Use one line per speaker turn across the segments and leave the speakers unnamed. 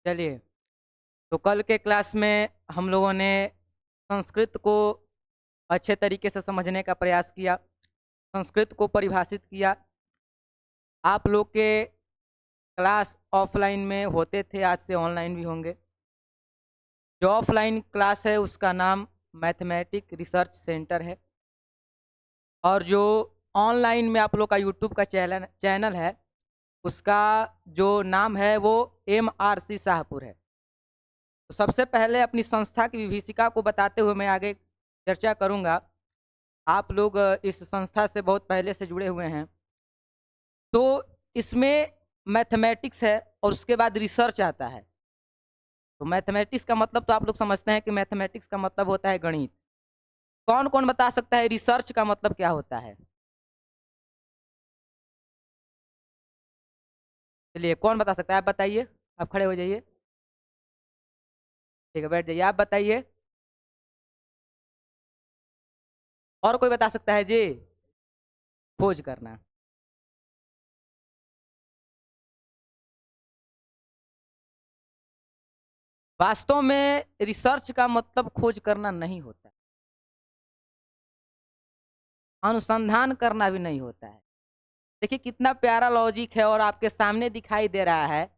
चलिए, तो कल के क्लास में हम लोगों ने संस्कृत को अच्छे तरीके से समझने का प्रयास किया, संस्कृत को परिभाषित किया। आप लोग के क्लास ऑफलाइन में होते थे, आज से ऑनलाइन भी होंगे। जो ऑफलाइन क्लास है उसका नाम मैथमेटिक रिसर्च सेंटर है, और जो ऑनलाइन में आप लोग का यूट्यूब का चैनल है उसका जो नाम है वो MRC शाहपुर है। तो सबसे पहले अपनी संस्था की विभीषिका को बताते हुए मैं आगे चर्चा करूंगा। आप लोग इस संस्था से बहुत पहले से जुड़े हुए हैं, तो इसमें मैथमेटिक्स है और उसके बाद रिसर्च आता है। तो मैथमेटिक्स का मतलब तो आप लोग समझते हैं कि मैथमेटिक्स का मतलब होता है गणित। कौन कौन बता सकता है रिसर्च का मतलब क्या होता है? चलिए, कौन बता सकता है? आप बताइए, आप खड़े हो जाइए। ठीक है, बैठ जाइए। आप बताइए, और कोई बता सकता है जी? खोज करना। वास्तव में रिसर्च का मतलब खोज करना नहीं होता, अनुसंधान करना भी नहीं होता है। देखिए कितना प्यारा लॉजिक है और आपके सामने दिखाई दे रहा है,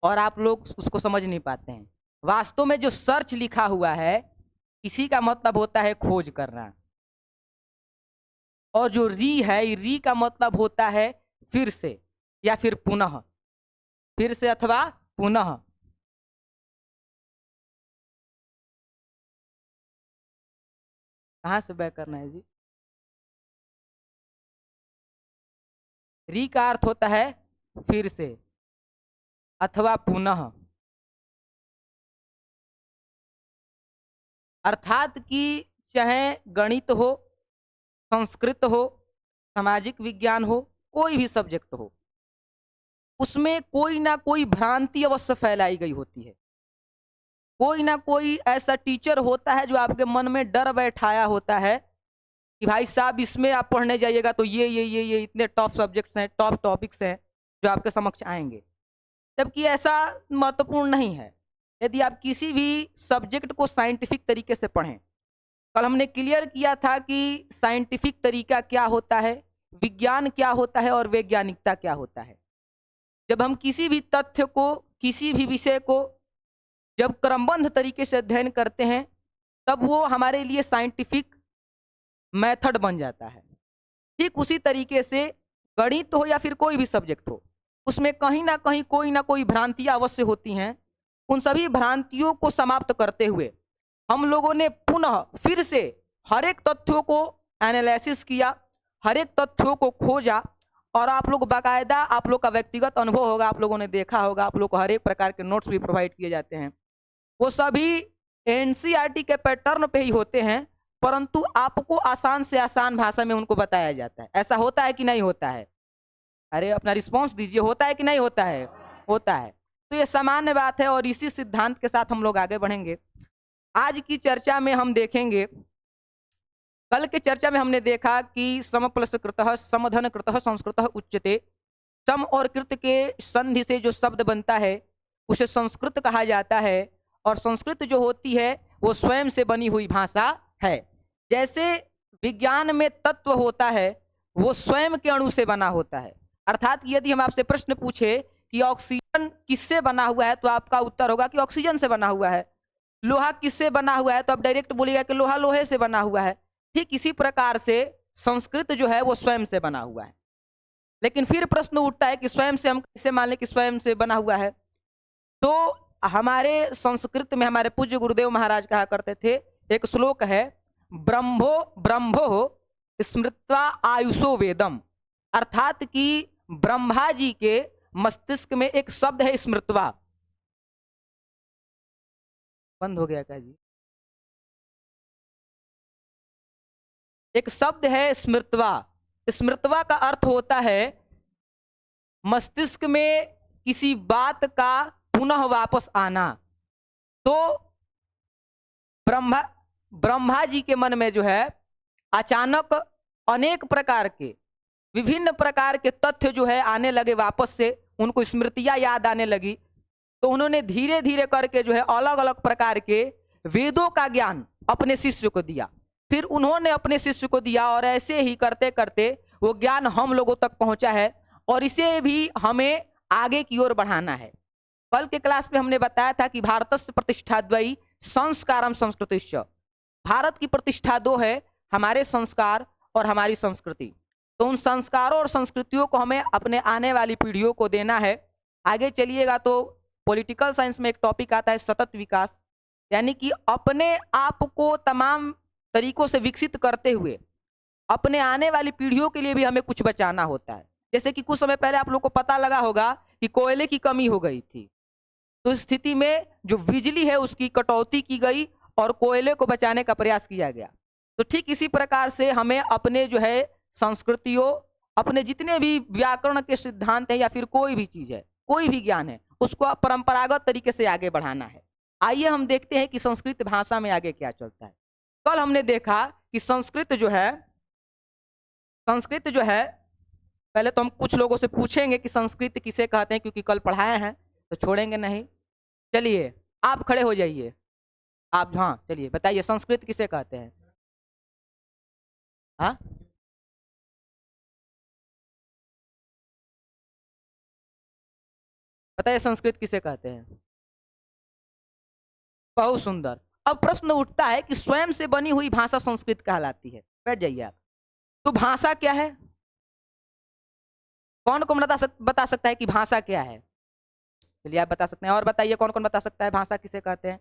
और आप लोग उसको समझ नहीं पाते हैं। वास्तव में जो सर्च लिखा हुआ है इसी का मतलब होता है खोज करना, और जो री है, री का मतलब होता है फिर से या फिर पुनः, फिर से अथवा पुनः। कहाँ से बैक करना है जी? री का अर्थ होता है फिर से अथवा पुनः, अर्थात कि चाहे गणित हो, संस्कृत हो, सामाजिक विज्ञान हो, कोई भी सब्जेक्ट हो, उसमें कोई ना कोई भ्रांति अवश्य फैलाई गई होती है। कोई ना कोई ऐसा टीचर होता है जो आपके मन में डर बैठाया होता है कि भाई साहब इसमें आप पढ़ने जाइएगा तो ये इतने टॉप सब्जेक्ट्स हैं, टॉप टॉपिक्स हैं जो आपके समक्ष आएंगे, जबकि ऐसा महत्वपूर्ण नहीं है। यदि आप किसी भी सब्जेक्ट को साइंटिफिक तरीके से पढ़ें, कल हमने क्लियर किया था कि साइंटिफिक तरीका क्या होता है, विज्ञान क्या होता है और वैज्ञानिकता क्या होता है। जब हम किसी भी तथ्य को, किसी भी विषय को जब क्रमबद्ध तरीके से अध्ययन करते हैं, तब वो हमारे लिए साइंटिफिक मेथड बन जाता है। ठीक उसी तरीके से गणित हो या फिर कोई भी सब्जेक्ट हो, उसमें कहीं ना कहीं कोई ना कोई भ्रांतियां अवश्य होती हैं। उन सभी भ्रांतियों को समाप्त करते हुए हम लोगों ने पुनः फिर से हर एक तथ्यों को एनालिसिस किया, हर एक तथ्यों को खोजा, और आप लोग बाकायदा, आप लोग का व्यक्तिगत अनुभव होगा, आप लोगों ने देखा होगा, आप लोग को हर एक प्रकार के नोट्स भी प्रोवाइड किए जाते हैं। वो सभी एनसीईआरटी के पैटर्न पे ही होते हैं, परंतु आपको आसान से आसान भाषा में उनको बताया जाता है। ऐसा होता है कि नहीं होता है? अरे अपना रिस्पॉन्स दीजिए, होता है कि नहीं होता है? होता है। तो ये सामान्य बात है, और इसी सिद्धांत के साथ हम लोग आगे बढ़ेंगे। आज की चर्चा में हम देखेंगे, कल के चर्चा में हमने देखा कि सम प्लस कृतः समधन कृतः संस्कृतः उच्यते। सम और कृत के संधि से जो शब्द बनता है उसे संस्कृत कहा जाता है, और संस्कृत जो होती है वो स्वयं से बनी हुई भाषा है। जैसे विज्ञान में तत्व होता है वो स्वयं के अणु से बना होता है, अर्थात यदि हम आपसे प्रश्न पूछे कि ऑक्सीजन किससे बना हुआ है, तो आपका उत्तर होगा कि ऑक्सीजन से बना हुआ है। लोहा किससे बना हुआ है, तो आप डायरेक्ट बोलिएगा कि लोहा लोहे से बना हुआ है। ठीक इसी प्रकार से संस्कृत जो है वो स्वयं से बना हुआ है। लेकिन फिर प्रश्न उठता है कि स्वयं से हम कैसे मान लें कि स्वयं से बना हुआ है? तो हमारे संस्कृत में हमारे पूज्य गुरुदेव महाराज कहा करते थे, एक श्लोक है, ब्रह्मो ब्रह्मो स्मृत्वा आयुषो वेदम, अर्थात कि ब्रह्मा जी के मस्तिष्क में एक शब्द है स्मृत्वा। बंद हो गया क्या जी? एक शब्द है स्मृत्वा। स्मृत्वा का अर्थ होता है मस्तिष्क में किसी बात का पुनः वापस आना। तो ब्रह्मा ब्रह्मा जी के मन में जो है अचानक अनेक प्रकार के, विभिन्न प्रकार के तथ्य जो है आने लगे वापस से, उनको स्मृतियां याद आने लगी। तो उन्होंने धीरे धीरे करके जो है अलग अलग प्रकार के वेदों का ज्ञान अपने शिष्य को दिया, फिर उन्होंने अपने शिष्य को दिया, और ऐसे ही करते करते वो ज्ञान हम लोगों तक पहुंचा है, और इसे भी हमें आगे की ओर बढ़ाना है। कल के क्लास में हमने बताया था कि भारतस्य प्रतिष्ठाद्वयी संस्कारम संस्कृतिश्च, भारत की प्रतिष्ठा दो है, हमारे संस्कार और हमारी संस्कृति। तो उन संस्कारों और संस्कृतियों को हमें अपने आने वाली पीढ़ियों को देना है। आगे चलिएगा तो पॉलिटिकल साइंस में एक टॉपिक आता है सतत विकास, यानी कि अपने आप को तमाम तरीकों से विकसित करते हुए अपने आने वाली पीढ़ियों के लिए भी हमें कुछ बचाना होता है। जैसे कि कुछ समय पहले आप लोग को पता लगा होगा कि कोयले की कमी हो गई थी, तो इस स्थिति में जो बिजली है उसकी कटौती की गई और कोयले को बचाने का प्रयास किया गया। तो ठीक इसी प्रकार से हमें अपने जो है संस्कृतियों, अपने जितने भी व्याकरण के सिद्धांत हैं या फिर कोई भी चीज है, कोई भी ज्ञान है, उसको परंपरागत तरीके से आगे बढ़ाना है। आइए हम देखते हैं कि संस्कृत भाषा में आगे क्या चलता है। कल हमने देखा कि संस्कृत जो है, पहले तो हम कुछ लोगों से पूछेंगे कि संस्कृत किसे कहते हैं, क्योंकि कल पढ़ाए हैं तो छोड़ेंगे नहीं। चलिए आप खड़े हो जाइए, आप, हाँ चलिए बताइए संस्कृत किसे कहते हैं। हाँ बताइए संस्कृत किसे कहते हैं। बहुत सुंदर। अब प्रश्न उठता है कि स्वयं से बनी हुई भाषा संस्कृत कहलाती है। बैठ जाइए आप। तो भाषा क्या है, कौन कौन बता सकता है कि भाषा क्या है। चलिए आप बता सकते हैं, और बताइए कौन कौन बता सकता है भाषा किसे कहते हैं।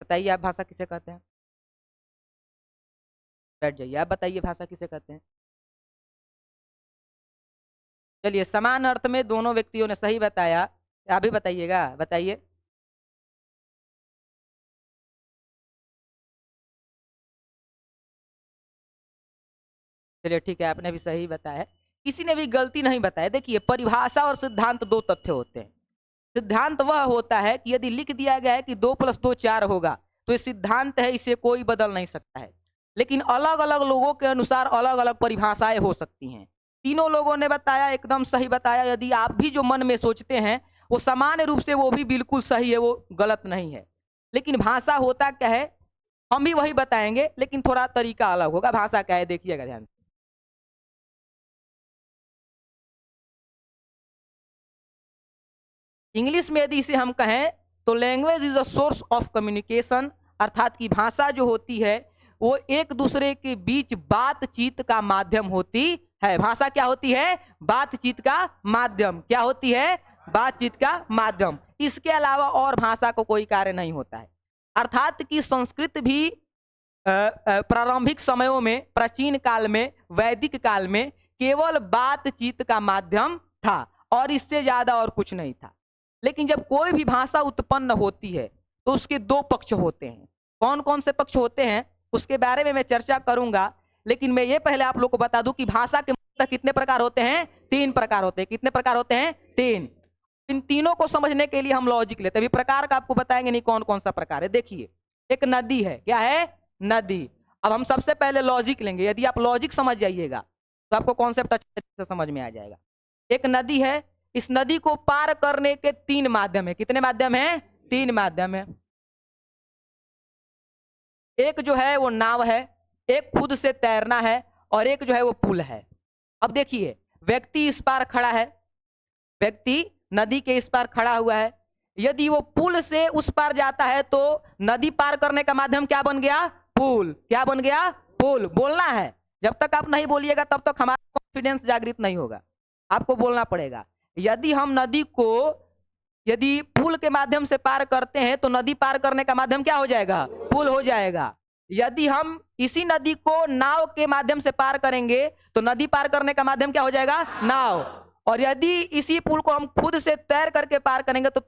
बताइए आप भाषा किसे कहते हैं। बैठ जाइए आप, बताइए भाषा किसे कहते हैं। चलिए समान अर्थ में दोनों व्यक्तियों ने सही बताया, आप भी बताइएगा, बताइए। चलिए ठीक है, आपने भी सही बताया, किसी ने भी गलती नहीं बताया। देखिए परिभाषा और सिद्धांत दो तथ्य होते हैं। सिद्धांत वह होता है कि यदि लिख दिया गया है कि 2 + 2 4 होगा, तो ये सिद्धांत है, इसे कोई बदल नहीं सकता है। लेकिन अलग अलग लोगों के अनुसार अलग अलग परिभाषाएं हो सकती हैं। तीनों लोगों ने बताया, एकदम सही बताया। यदि आप भी जो मन में सोचते हैं वो सामान्य रूप से वो भी बिल्कुल सही है, वो गलत नहीं है। लेकिन भाषा होता क्या है हम भी वही बताएंगे, लेकिन थोड़ा तरीका अलग होगा। भाषा क्या है देखिएगा ध्यान से। इंग्लिश में यदि इसे हम कहें तो language is a source of communication, अर्थात की भाषा जो होती है वो एक दूसरे के बीच बातचीत का माध्यम होती है। भाषा क्या होती है, बातचीत का माध्यम। क्या होती है, बातचीत का माध्यम। इसके अलावा और भाषा को कोई कार्य नहीं होता है। अर्थात कि संस्कृत भी प्रारंभिक समयों में, प्राचीन काल में, वैदिक काल में केवल बातचीत का माध्यम था और इससे ज्यादा और कुछ नहीं था। लेकिन जब कोई भी भाषा उत्पन्न होती है तो उसके दो पक्ष होते हैं। कौन कौन से पक्ष होते हैं उसके बारे में मैं चर्चा करूंगा, लेकिन मैं ये पहले आप लोग को बता दूं कि भाषा के मुख्यतः कितने प्रकार होते हैं, 3 प्रकार होते हैं। कितने प्रकार होते हैं, 3। इन तीनों को समझने के लिए हम लॉजिक लेते हैं। अभी प्रकार का आपको बताएंगे नहीं कौन कौन सा प्रकार है। देखिए एक नदी है, क्या है, नदी। अब हम सबसे पहले लॉजिक लेंगे। यदि आप लॉजिक समझ जाइएगा तो आपको कॉन्सेप्ट अच्छे से समझ में आ जाएगा। एक नदी है, इस नदी को पार करने के 3 माध्यम है। कितने माध्यम है, 3 माध्यम है। एक जो है वो नाव है, एक खुद से तैरना है, और एक जो है वो पुल है। अब देखिए व्यक्ति इस पार खड़ा है, व्यक्ति नदी के इस पार खड़ा हुआ है। यदि वो पुल से उस पार जाता है तो नदी पार करने का माध्यम क्या बन गया, पुल। क्या बन गया, पुल। बोलना है, जब तक आप नहीं बोलिएगा तब तक हमारा कॉन्फिडेंस जागृत नहीं होगा। आपको बोलना पड़ेगा। यदि हम नदी को यदि पुल के माध्यम से पार करते हैं तो नदी पार करने का माध्यम क्या हो जाएगा, पुल हो जाएगा। यदि हम इसी नदी को नाव के माध्यम से पार करेंगे तो नदी पार करने का माध्यम क्या हो जाएगा, नाव। और यदि इसी पुल को हम खुद से तैर करके पार करेंगे तो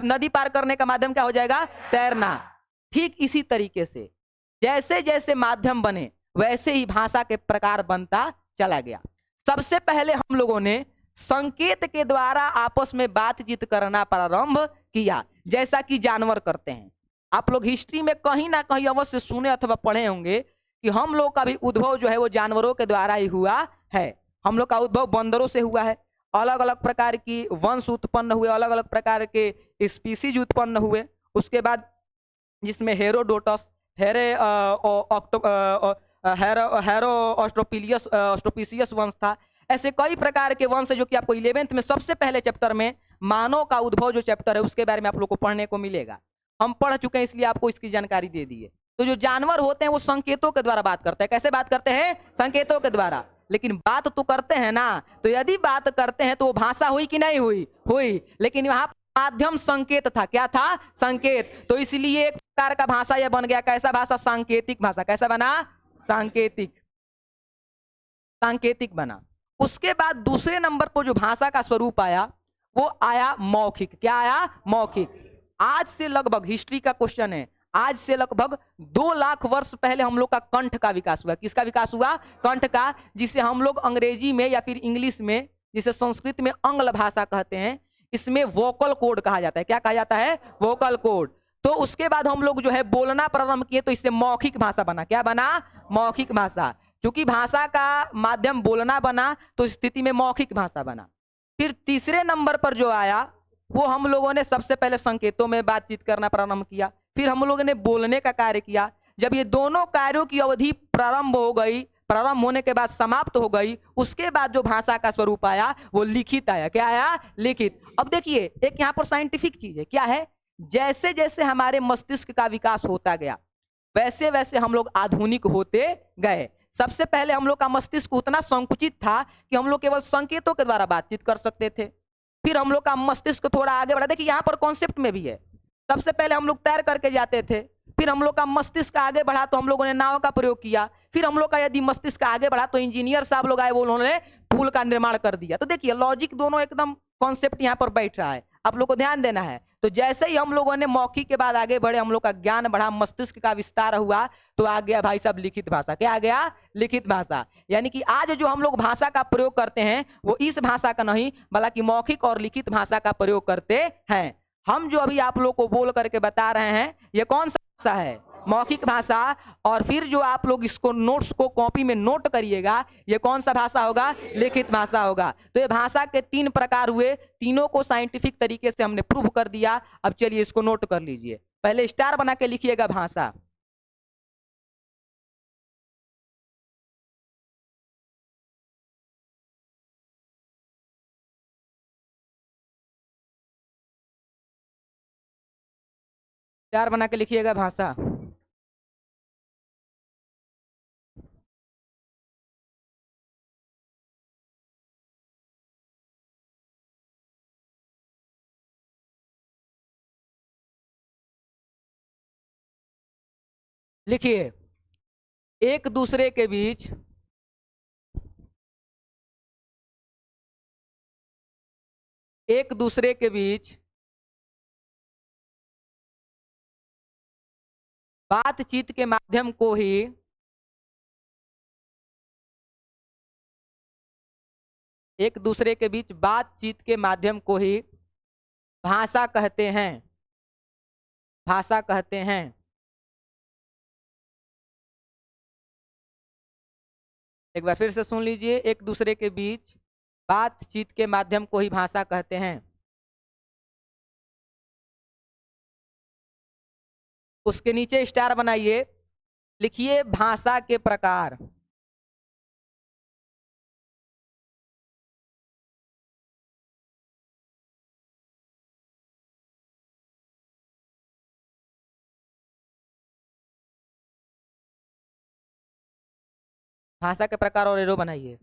नदी पार करने का माध्यम क्या हो जाएगा, तैरना। ठीक इसी तरीके से जैसे जैसे माध्यम बने वैसे ही भाषा के प्रकार बनता चला गया। सबसे पहले हम लोगों ने संकेत के द्वारा आपस में बातचीत करना प्रारंभ किया, जैसा कि जानवर करते हैं। आप लोग हिस्ट्री में कहीं ना कहीं अवश्य सुने अथवा पढ़े होंगे कि हम लोग का भी उद्भव जो है वो जानवरों के द्वारा ही हुआ है। हम लोग का उद्भव बंदरों से हुआ है, अलग अलग प्रकार की वंश उत्पन्न हुए, अलग अलग प्रकार के स्पीसीज उत्पन्न हुए। उसके बाद जिसमें हेरोडोटस, हेरे हेरो ऑस्ट्रोपीसियस वंश था। ऐसे कई प्रकार के वंश जो कि आपको 11th में सबसे पहले चैप्टर में मानव का उद्भव जो चैप्टर है उसके बारे में आप लोग को पढ़ने को मिलेगा। हम पढ़ चुके हैं इसलिए आपको इसकी जानकारी दे दी है। तो जो जानवर होते हैं वो संकेतों के द्वारा बात करते हैं। कैसे बात करते हैं? संकेतों के द्वारा। लेकिन बात तो करते हैं ना, तो यदि बात करते हैं तो वो भाषा हुई कि नहीं हुई? हुई। लेकिन वहां माध्यम संकेत था। क्या था? संकेत। तो इसलिए एक प्रकार का भाषा यह बन गया। कैसा भाषा? सांकेतिक भाषा। कैसा बना? सांकेतिक। सांकेतिक बना। उसके बाद दूसरे नंबर पर जो भाषा का स्वरूप आया वो आया मौखिक। क्या आया? मौखिक। आज से लगभग, हिस्ट्री का क्वेश्चन है, आज से लगभग 2 लाख वर्ष पहले हम लोग का कंठ का विकास हुआ। किसका विकास हुआ? कंठ का, जिसे हम लोग अंग्रेजी में या फिर इंग्लिश में, जिसे संस्कृत में आंग्ल भाषा कहते हैं, इसमें वोकल कोड कहा जाता है। क्या कहा जाता है? Vocal cord. तो उसके बाद हम लोग जो है बोलना प्रारंभ किए तो इससे मौखिक भाषा बना। क्या बना? मौखिक भाषा। क्योंकि भाषा का माध्यम बोलना बना तो इस स्थिति में मौखिक भाषा बना। फिर तीसरे नंबर पर जो आया वो हम लोगों ने सबसे पहले संकेतों में बातचीत करना प्रारंभ किया, फिर हम लोगों ने बोलने का कार्य किया। जब ये दोनों कार्यों की अवधि प्रारंभ हो गई, प्रारंभ होने के बाद समाप्त हो गई, उसके बाद जो भाषा का स्वरूप आया वो लिखित आया। क्या आया? लिखित। अब देखिए एक यहाँ पर साइंटिफिक चीज है। क्या है? जैसे जैसे हमारे मस्तिष्क का विकास होता गया वैसे वैसे हम लोग आधुनिक होते गए। सबसे पहले हम लोग का मस्तिष्क उतना संकुचित था कि हम लोग केवल संकेतों के द्वारा बातचीत कर सकते थे। फिर हम लोग का मस्तिष्क थोड़ा आगे बढ़ा। देखिए यहाँ पर कॉन्सेप्ट में भी है। सबसे पहले हम लोग तैर करके जाते थे, फिर हम लोग का मस्तिष्क आगे बढ़ा तो हम लोगों ने नाव का प्रयोग किया। फिर हम लोग का यदि मस्तिष्क आगे बढ़ा तो इंजीनियर साहब लोग आए, वो उन्होंने पुल का निर्माण कर दिया। तो देखिए लॉजिक दोनों एकदम कॉन्सेप्ट यहाँ पर बैठ रहा है, आप लोग को ध्यान देना है। तो जैसे ही हम लोगों ने मौखिक के बाद आगे बढ़े, हम लोग का ज्ञान बढ़ा, मस्तिष्क का विस्तार हुआ, तो आ गया भाई साहब लिखित भाषा। क्या आ गया? लिखित भाषा। यानी कि आज जो हम लोग भाषा का प्रयोग करते हैं वो इस भाषा का नहीं बल्कि मौखिक और लिखित भाषा का प्रयोग करते हैं। हम जो अभी आप लोग को बोल करके बता रहे हैं ये कौन सा भाषा है? मौखिक भाषा। और फिर जो आप लोग इसको नोट्स को कॉपी में नोट करिएगा, ये कौन सा भाषा होगा? लिखित भाषा होगा। तो ये भाषा के 3 प्रकार हुए, तीनों को साइंटिफिक तरीके से हमने प्रूव कर दिया। अब चलिए इसको नोट कर लीजिए। पहले स्टार बना के लिखिएगा भाषा। स्टार बना के लिखिएगा भाषा। लिखिए एक दूसरे के बीच एक दूसरे के बीच बातचीत के माध्यम को ही एक दूसरे के बीच बातचीत के माध्यम को ही भाषा कहते हैं। भाषा कहते हैं। एक बार फिर से सुन लीजिए, एक दूसरे के बीच बातचीत के माध्यम को ही भाषा कहते हैं। उसके नीचे स्टार बनाइए, लिखिए भाषा के प्रकार। भाषा के प्रकार और एरो बनाइए।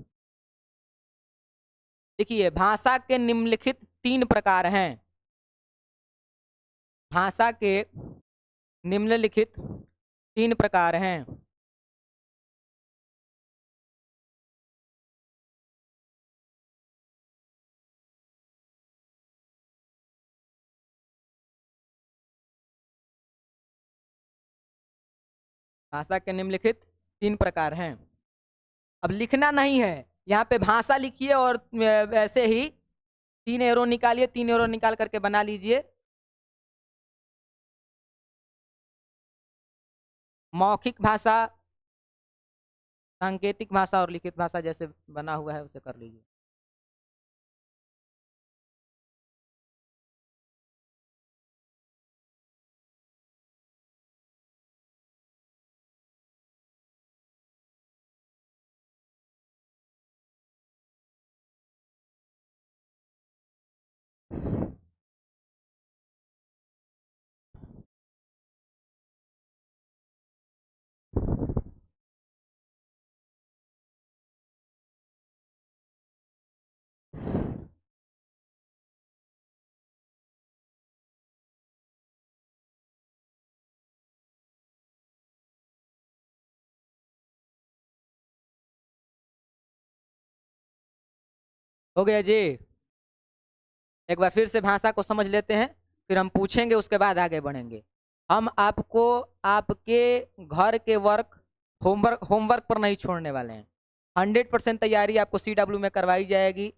देखिए भाषा के निम्नलिखित 3 प्रकार हैं। भाषा के निम्नलिखित 3 प्रकार हैं। भाषा के निम्नलिखित 3 प्रकार हैं। अब लिखना नहीं है, यहाँ पे भाषा लिखिए और वैसे ही 3 एरो निकालिए, 3 एरो निकाल करके बना लीजिए। मौखिक भाषा, सांकेतिक भाषा और लिखित भाषा जैसे बना हुआ है उसे कर लीजिए। हो गया जी। एक बार फिर से भाषा को समझ लेते हैं, फिर हम पूछेंगे, उसके बाद आगे बढ़ेंगे। हम आपको आपके घर के वर्क, होमवर्क पर नहीं छोड़ने वाले हैं। 100% तैयारी आपको CW में करवाई जाएगी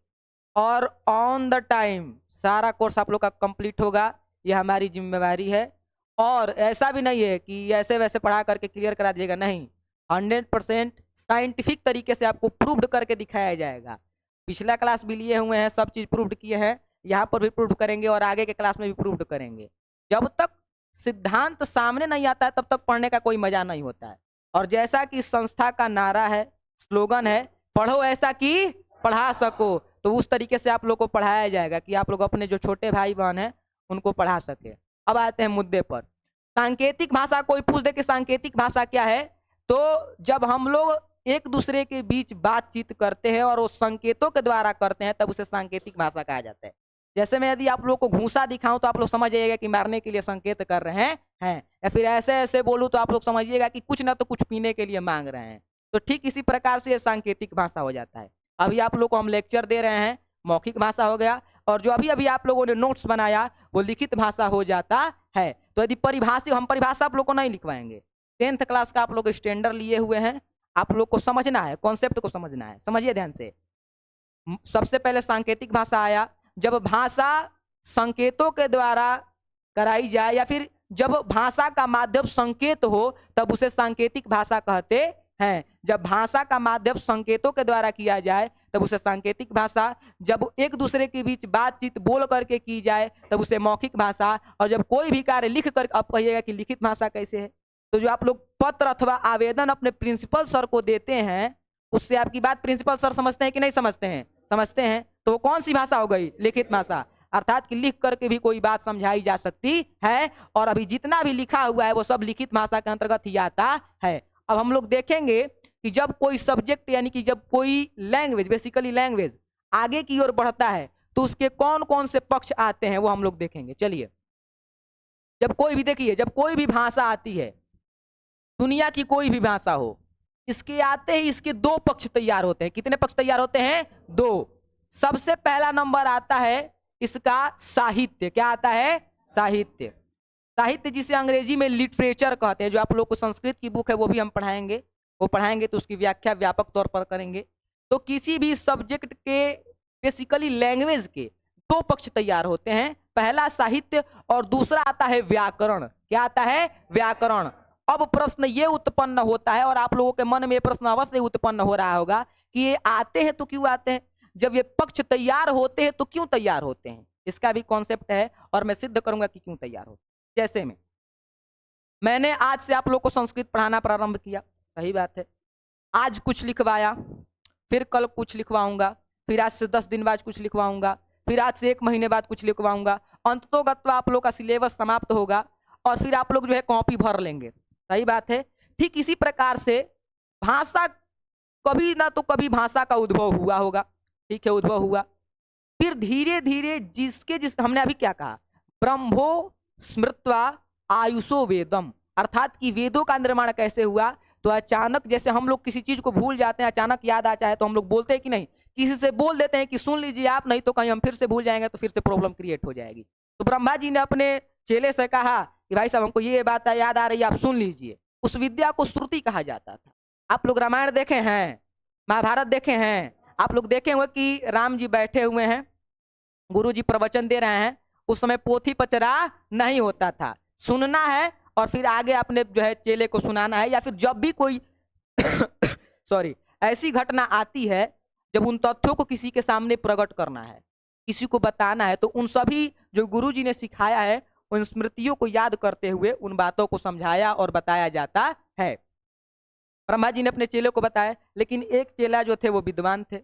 और ऑन द टाइम सारा कोर्स आप लोग का कंप्लीट होगा, ये हमारी जिम्मेवारी है। और ऐसा भी नहीं है कि ऐसे वैसे पढ़ा करके क्लियर करा दिएगा, नहीं, 100% साइंटिफिक तरीके से आपको प्रूव्ड करके दिखाया जाएगा। पिछला क्लास भी लिए हुए हैं, सब चीज प्रूव्ड किए हैं, यहाँ पर भी प्रूव्ड करेंगे और आगे के क्लास में भी प्रूव्ड करेंगे। जब तक सिद्धांत सामने नहीं आता है तब तक पढ़ने का कोई मजा नहीं होता है। और जैसा कि संस्था का नारा है, स्लोगन है, पढ़ो ऐसा कि पढ़ा सको, तो उस तरीके से आप लोग को पढ़ाया जाएगा कि आप लोग अपने जो छोटे भाई बहन हैं उनको पढ़ा सके। अब आते हैं मुद्दे पर। सांकेतिक भाषा, कोई पूछ दे कि सांकेतिक भाषा क्या है, तो जब हम लोग एक दूसरे के बीच बातचीत करते हैं और वो संकेतों के द्वारा करते हैं तब उसे सांकेतिक भाषा कहा जाता है। जैसे मैं यदि आप लोग को घूसा दिखाऊं तो आप लोग समझ जाइएगा कि मारने के लिए संकेत कर रहे हैं, या फिर ऐसे ऐसे बोलूं तो आप लोग समझिएगा कि कुछ ना तो कुछ पीने के लिए मांग रहे हैं। तो ठीक इसी प्रकार से ये सांकेतिक भाषा हो जाता है। अभी आप लोग को हम लेक्चर दे रहे हैं, मौखिक भाषा हो गया, और जो अभी अभी आप लोगों ने नोट्स बनाया वो लिखित भाषा हो जाता है। तो यदि हम परिभाषा आप लोग को नहीं लिखवाएंगे, 10th क्लास का आप लोग स्टैंडर्ड लिए हुए हैं, आप लोग को समझना है, कॉन्सेप्ट को समझना है। समझिए ध्यान से। सबसे पहले सांकेतिक भाषा आया, जब भाषा संकेतों के द्वारा कराई जाए या फिर जब भाषा का माध्यम संकेत हो तब उसे सांकेतिक भाषा कहते हैं। जब भाषा का माध्यम संकेतों के द्वारा किया जाए तब उसे सांकेतिक भाषा, जब एक दूसरे के बीच बातचीत बोल करके की जाए तब उसे मौखिक भाषा, और जब कोई भी कार्य लिख कर, आप कहिएगा कि लिखित भाषा कैसे है, तो जो आप लोग पत्र अथवा आवेदन अपने प्रिंसिपल सर को देते हैं, उससे आपकी बात प्रिंसिपल सर समझते हैं कि नहीं समझते हैं? समझते हैं। तो वो कौन सी भाषा हो गई? लिखित भाषा। अर्थात कि लिख करके भी कोई बात समझाई जा सकती है, और अभी जितना भी लिखा हुआ है वो सब लिखित भाषा के अंतर्गत ही आता है। अब हम लोग देखेंगे कि जब कोई सब्जेक्ट यानी कि जब कोई लैंग्वेज, बेसिकली लैंग्वेज आगे की ओर बढ़ता है तो उसके कौन कौन से पक्ष आते हैं वो हम लोग देखेंगे। चलिए, जब कोई भी, देखिए, जब कोई भी भाषा आती है, दुनिया की कोई भी भाषा हो, इसके आते ही इसके दो पक्ष तैयार होते हैं। कितने पक्ष तैयार होते हैं? दो। सबसे पहला नंबर आता है इसका साहित्य। क्या आता है? साहित्य। साहित्य जिसे अंग्रेजी में लिटरेचर कहते हैं। जो आप लोग को संस्कृत की बुक है वो भी हम पढ़ाएंगे, वो पढ़ाएंगे तो उसकी व्याख्या व्यापक तौर पर करेंगे। तो किसी भी सब्जेक्ट के, बेसिकली लैंग्वेज के, दो पक्ष तैयार होते हैं। पहला साहित्य और दूसरा आता है व्याकरण। क्या आता है? व्याकरण। अब प्रश्न ये उत्पन्न होता है, और आप लोगों के मन में ये प्रश्न अवश्य उत्पन्न हो रहा होगा कि ये आते हैं तो क्यों आते हैं, जब ये पक्ष तैयार होते हैं तो क्यों तैयार होते हैं। इसका भी कॉन्सेप्ट है और मैं सिद्ध करूंगा कि क्यों तैयार होते हैं। जैसे मैंने आज से आप लोग को संस्कृत पढ़ाना प्रारंभ किया, सही बात है, आज कुछ लिखवाया, फिर कल कुछ लिखवाऊंगा, फिर आज से 10 दिन बाद कुछ लिखवाऊंगा, फिर आज से 1 महीने बाद कुछ लिखवाऊंगा, अंततोगत्वा आप लोग का सिलेबस समाप्त होगा और फिर आप लोग जो है कॉपी भर लेंगे। सही बात है। ठीक इसी प्रकार से भाषा, कभी ना तो कभी भाषा का उद्भव हुआ होगा, ठीक है, उद्भव हुआ, फिर धीरे धीरे हमने अभी क्या कहा, ब्रह्मो स्मृत्वा आयुषो वेदम, अर्थात कि वेदों का निर्माण कैसे हुआ। तो अचानक जैसे हम लोग किसी चीज को भूल जाते हैं, अचानक याद आ जाए तो हम लोग बोलते हैं कि नहीं, किसी से बोल देते हैं कि सुन लीजिए आप, नहीं तो कहीं हम फिर से भूल जाएंगे तो फिर से प्रॉब्लम क्रिएट हो जाएगी। तो ब्रह्मा जी ने अपने चेले से कहा कि भाई साहब हमको ये बात याद आ रही है, आप सुन लीजिए। उस विद्या को श्रुति कहा जाता था। आप लोग रामायण देखे हैं, महाभारत देखे हैं, आप लोग देखे हुए कि राम जी बैठे हुए हैं, गुरु जी प्रवचन दे रहे हैं, उस समय पोथी पचरा नहीं होता था, सुनना है और फिर आगे अपने जो है चेले को सुनाना है। या फिर जब भी कोई सॉरी ऐसी घटना आती है जब उन तथ्यों को किसी के सामने प्रकट करना है, किसी को बताना है, तो उन सभी जो गुरु जी ने सिखाया है उन स्मृतियों को याद करते हुए उन बातों को समझाया और बताया जाता है। ब्रह्मा जी ने अपने चेले को बताया, लेकिन एक चेला जो थे वो विद्वान थे,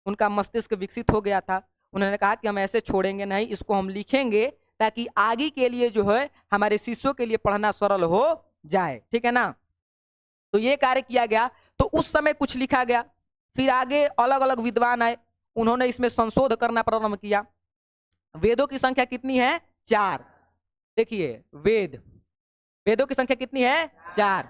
उनका मस्तिष्क विकसित हो गया था, उन्होंने कहा कि हम ऐसे छोड़ेंगे नहीं, इसको हम लिखेंगे ताकि आगे के लिए जो है हमारे शिष्यों के लिए पढ़ना सरल हो जाए, ठीक है ना। तो ये कार्य किया गया। तो उस समय कुछ लिखा गया, फिर आगे अलग अलग विद्वान आए, उन्होंने इसमें संशोधन करना प्रारंभ किया। वेदों की संख्या कितनी है? 4। देखिए वेदों की संख्या कितनी है? 4।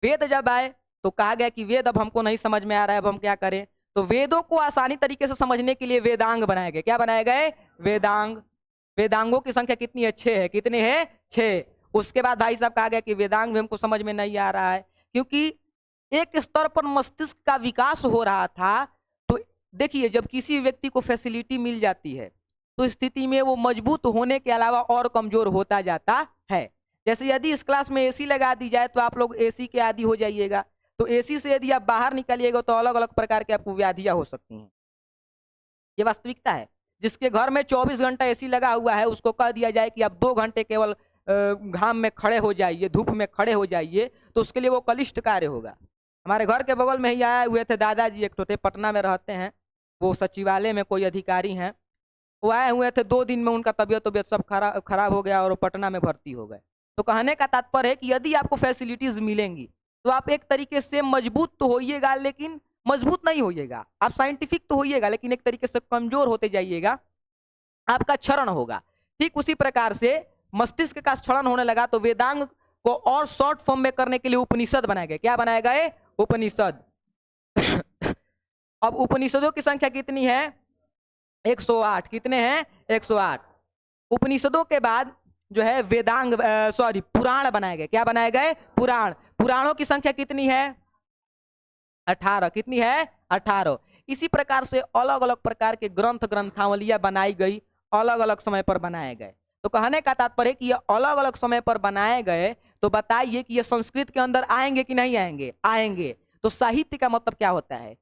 वेद जब आए तो कहा गया कि वेद अब हमको नहीं समझ में आ रहा है, अब हम क्या करें। तो वेदों को आसानी तरीके से समझने के लिए वेदांग बनाए गए। क्या बनाए गए? वेदांग। वेदांगों की संख्या कितनी है? 6 है। कितने हैं? 6। उसके बाद भाई साहब कहा गया कि वेदांग भी हमको समझ में नहीं आ रहा है, क्योंकि एक स्तर पर मस्तिष्क का विकास हो रहा था। तो देखिए, जब किसी व्यक्ति को फैसिलिटी मिल जाती है तो स्थिति में वो मजबूत होने के अलावा और कमजोर होता जाता है। जैसे यदि इस क्लास में एसी लगा दी जाए तो आप लोग एसी के आदी हो जाइएगा, तो एसी से यदि आप बाहर निकलिएगा तो अलग अलग प्रकार के आपको व्याधियां हो सकती हैं। ये वास्तविकता है। जिसके घर में 24 घंटा एसी लगा हुआ है उसको कह दिया जाए कि आप 2 घंटे केवल घाम में खड़े हो जाइए, धूप में खड़े हो जाइए, तो उसके लिए वो कलिष्ठ कार्य होगा। हमारे घर के बगल में ही आए हुए थे दादाजी, एक तो थे, पटना में रहते हैं, वो सचिवालय में कोई अधिकारी हैं। वो आए हुए थे, 2 दिन में उनका तबियत सब खराब हो गया और वो पटना में भर्ती हो गए। तो कहने का तात्पर्य है कि यदि आपको फैसिलिटीज मिलेंगी तो आप एक तरीके से मजबूत तो होइएगा, लेकिन मजबूत नहीं होइएगा। आप साइंटिफिक तो होइएगा लेकिन एक तरीके से कमजोर होते जाइएगा, आपका क्षरण होगा। ठीक उसी प्रकार से मस्तिष्क का क्षरण होने लगा तो वेदांग को और शॉर्ट फॉर्म में करने के लिए उपनिषद बनाए गए। क्या बनाए गए? उपनिषद। अब उपनिषदों की संख्या कितनी है? 108। कितने हैं? 108। उपनिषदों के बाद जो है वेदांग पुराण बनाए गए। क्या बनाए गए? पुराण। पुराणों की संख्या कितनी है? 18। कितनी है? 18। इसी प्रकार से अलग अलग प्रकार के ग्रंथावलियां बनाई गई, अलग अलग समय पर बनाए गए। तो कहने का तात्पर्य कि ये अलग अलग समय पर बनाए गए, तो बताइए कि ये संस्कृत के अंदर आएंगे कि नहीं आएंगे? आएंगे। तो साहित्य का मतलब क्या होता है?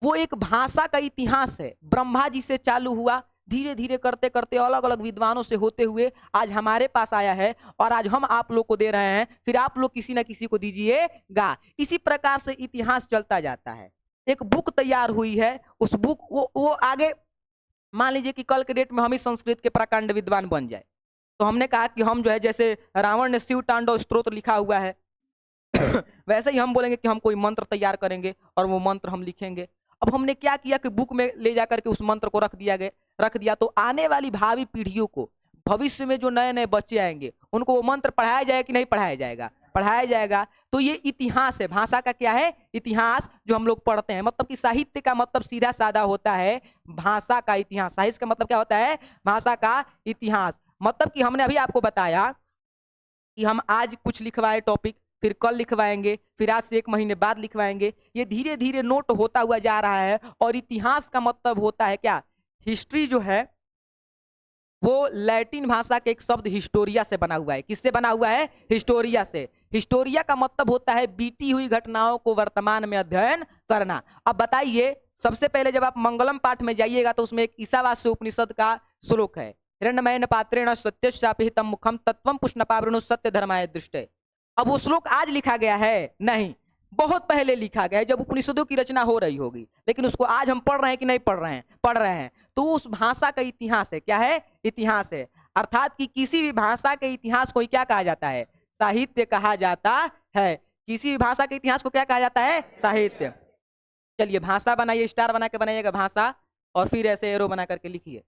वो एक भाषा का इतिहास है। ब्रह्मा जी से चालू हुआ, धीरे धीरे करते करते अलग अलग विद्वानों से होते हुए आज हमारे पास आया है, और आज हम आप लोग को दे रहे हैं, फिर आप लोग किसी ना किसी को दीजिएगा। इसी प्रकार से इतिहास चलता जाता है। एक बुक तैयार हुई है, उस बुक वो आगे मान लीजिए कि कल के डेट में हम ही संस्कृत के प्रकांड विद्वान बन जाए, तो हमने कहा कि हम जो है, जैसे रावण ने शिव तांडव स्तोत्र लिखा हुआ है वैसे ही हम बोलेंगे कि हम कोई मंत्र तैयार करेंगे और वो मंत्र हम लिखेंगे। अब हमने क्या किया कि बुक में ले जाकर के उस मंत्र को रख दिया, तो आने वाली भावी पीढ़ियों को, भविष्य में जो नए नए बच्चे आएंगे उनको वो मंत्र पढ़ाया जाएगा कि नहीं पढ़ाया जाएगा? पढ़ाया जाएगा। तो ये इतिहास है। भाषा का क्या है? इतिहास, जो हम लोग पढ़ते हैं। मतलब कि साहित्य का मतलब सीधा साधा होता है भाषा का इतिहास। साहित्य का मतलब क्या होता है? भाषा का इतिहास। मतलब कि हमने अभी आपको बताया कि हम आज कुछ लिखवाए टॉपिक, फिर कल लिखवाएंगे, फिर आज से 1 महीने बाद लिखवाएंगे। ये धीरे धीरे नोट होता हुआ जा रहा है। और इतिहास का मतलब होता है क्या? हिस्ट्री जो है वो लैटिन भाषा के एक शब्द हिस्टोरिया से बना हुआ है। किससे बना हुआ है? हिस्टोरिया से। हिस्टोरिया का मतलब होता है बीती हुई घटनाओं को वर्तमान में अध्ययन करना। अब बताइए, सबसे पहले जब आप मंगलम पाठ में जाइएगा तो उसमें एक ईसावास्य उपनिषद का श्लोक है, हिरण्मयेन पात्रेण सत्यशापिहितं मुखम तत्वं पुष्णपावृणु सत्य धर्माय दृष्टे। अब वो श्लोक आज लिखा गया है? नहीं, बहुत पहले लिखा गया है, जब उपनिषदों की रचना हो रही होगी। लेकिन उसको आज हम पढ़ रहे हैं कि नहीं पढ़ रहे हैं? पढ़ रहे हैं। तो उस भाषा का इतिहास है। क्या है? इतिहास है। अर्थात कि किसी भी भाषा के इतिहास को क्या कहा जाता है? साहित्य कहा जाता है। किसी भी भाषा के इतिहास को क्या कहा जाता है? साहित्य। चलिए, भाषा बनाइए, स्टार बना के बनाइएगा भाषा, और फिर ऐसे एरो बना करके लिखिए।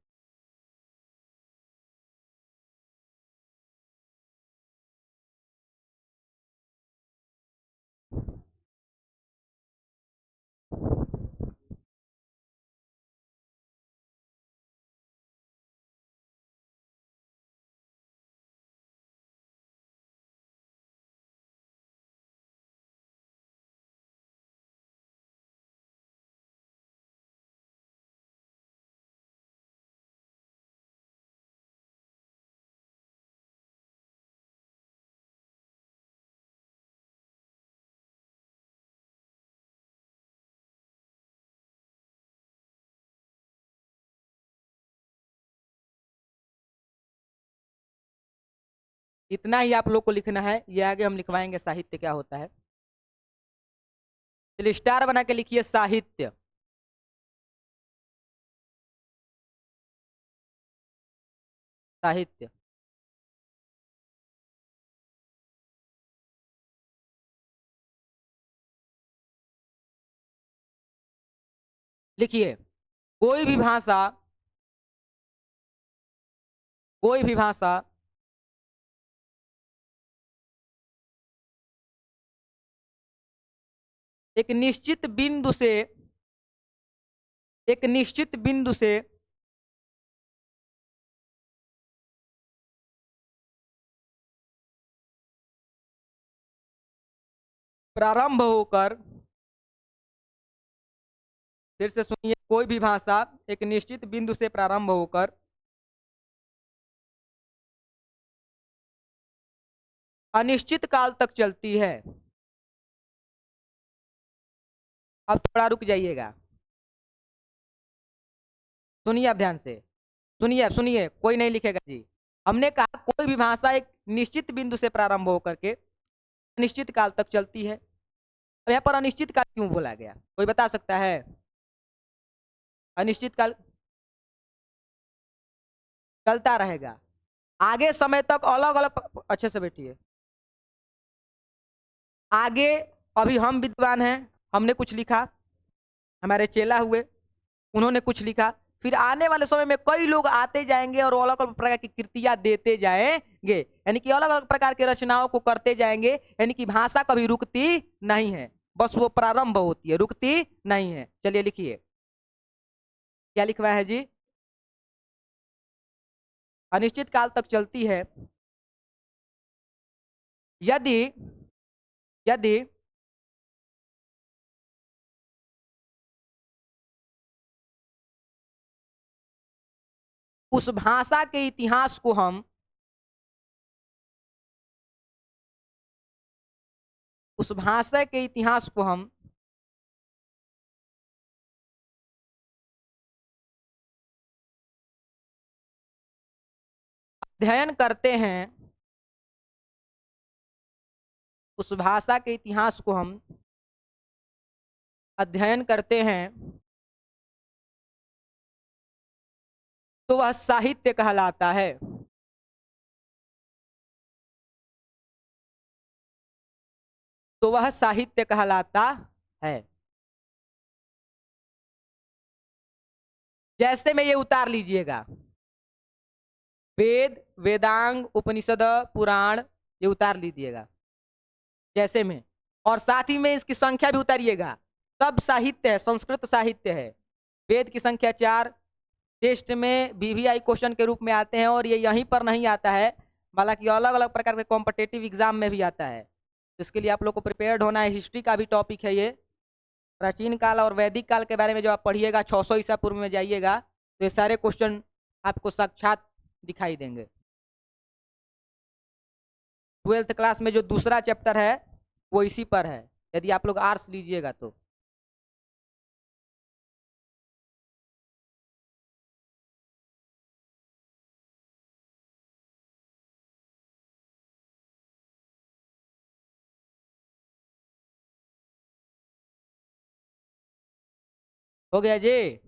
इतना ही आप लोग को लिखना है, ये आगे हम लिखवाएंगे साहित्य क्या होता है। चलिए, स्टार बना के लिखिए साहित्य। साहित्य। लिखिए, कोई भी भाषा, कोई भी भाषा एक निश्चित बिंदु से, एक निश्चित बिंदु से प्रारंभ होकर, फिर से सुनिए, कोई भी भाषा एक निश्चित बिंदु से प्रारंभ होकर अनिश्चित काल तक चलती है। अब थोड़ा रुक जाइएगा, सुनिए आप ध्यान से, सुनिए सुनिए, कोई नहीं लिखेगा जी। हमने कहा कोई भी भाषा एक निश्चित बिंदु से प्रारंभ होकर के अनिश्चित काल तक चलती है। अब यहाँ पर अनिश्चित काल क्यों बोला गया, कोई बता सकता है? अनिश्चित काल चलता रहेगा, आगे समय तक अलग अलग, अच्छे से बैठिए। आगे अभी हम विद्वान हैं, हमने कुछ लिखा, हमारे चेला हुए, उन्होंने कुछ लिखा, फिर आने वाले समय में कई लोग आते जाएंगे और अलग अलग प्रकार की कृतियां देते जाएंगे, यानी कि अलग अलग प्रकार की रचनाओं को करते जाएंगे। यानी कि भाषा कभी रुकती नहीं है, बस वो प्रारंभ होती है, रुकती नहीं है। चलिए लिखिए, क्या लिखवा है जी? अनिश्चित काल तक चलती है यदि, यदि उस भाषा के इतिहास को हम, उस भाषा के इतिहास को हम अध्ययन करते हैं, उस भाषा के इतिहास को हम अध्ययन करते हैं, तो वह साहित्य कहलाता है। तो वह साहित्य कहलाता है। जैसे में ये उतार लीजिएगा, वेद, वेदांग, उपनिषद, पुराण, ये उतार लीजिएगा जैसे में, और साथ ही में इसकी संख्या भी उतारिएगा। सब साहित्य है, संस्कृत साहित्य है। वेद की संख्या 4, टेस्ट में वीवीआई क्वेश्चन के रूप में आते हैं, और ये यहीं पर नहीं आता है, हालांकि अलग अलग प्रकार के कॉम्पिटेटिव एग्जाम में भी आता है। तो इसके लिए आप लोग को प्रिपेयर्ड होना है। हिस्ट्री का भी टॉपिक है ये, प्राचीन काल और वैदिक काल के बारे में जब आप पढ़िएगा, 600 ईसा पूर्व में जाइएगा, तो ये सारे क्वेश्चन आपको साक्षात दिखाई देंगे। 12th क्लास में जो दूसरा चैप्टर है वो इसी पर है, यदि आप लोग आर्ट्स लीजिएगा तो। हो गया जी।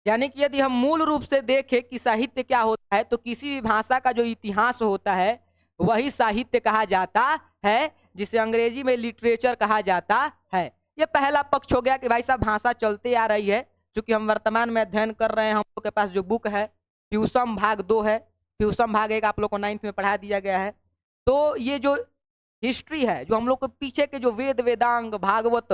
यानी कि यदि हम मूल रूप से देखें कि साहित्य क्या होता है, तो किसी भी भाषा का जो इतिहास होता है वही साहित्य कहा जाता है, जिसे अंग्रेजी में लिटरेचर कहा जाता है। ये पहला पक्ष हो गया कि भाई साहब भाषा चलते आ रही है। चूंकि हम वर्तमान में अध्ययन कर रहे हैं, हम लोग के पास जो बुक है ट्यूसम भाग 2 है, ट्यूसम भाग 1 आप लोग को 9th में पढ़ा दिया गया है। तो ये जो हिस्ट्री है, जो हम लोग के पीछे के जो वेद, वेदांग, भागवत,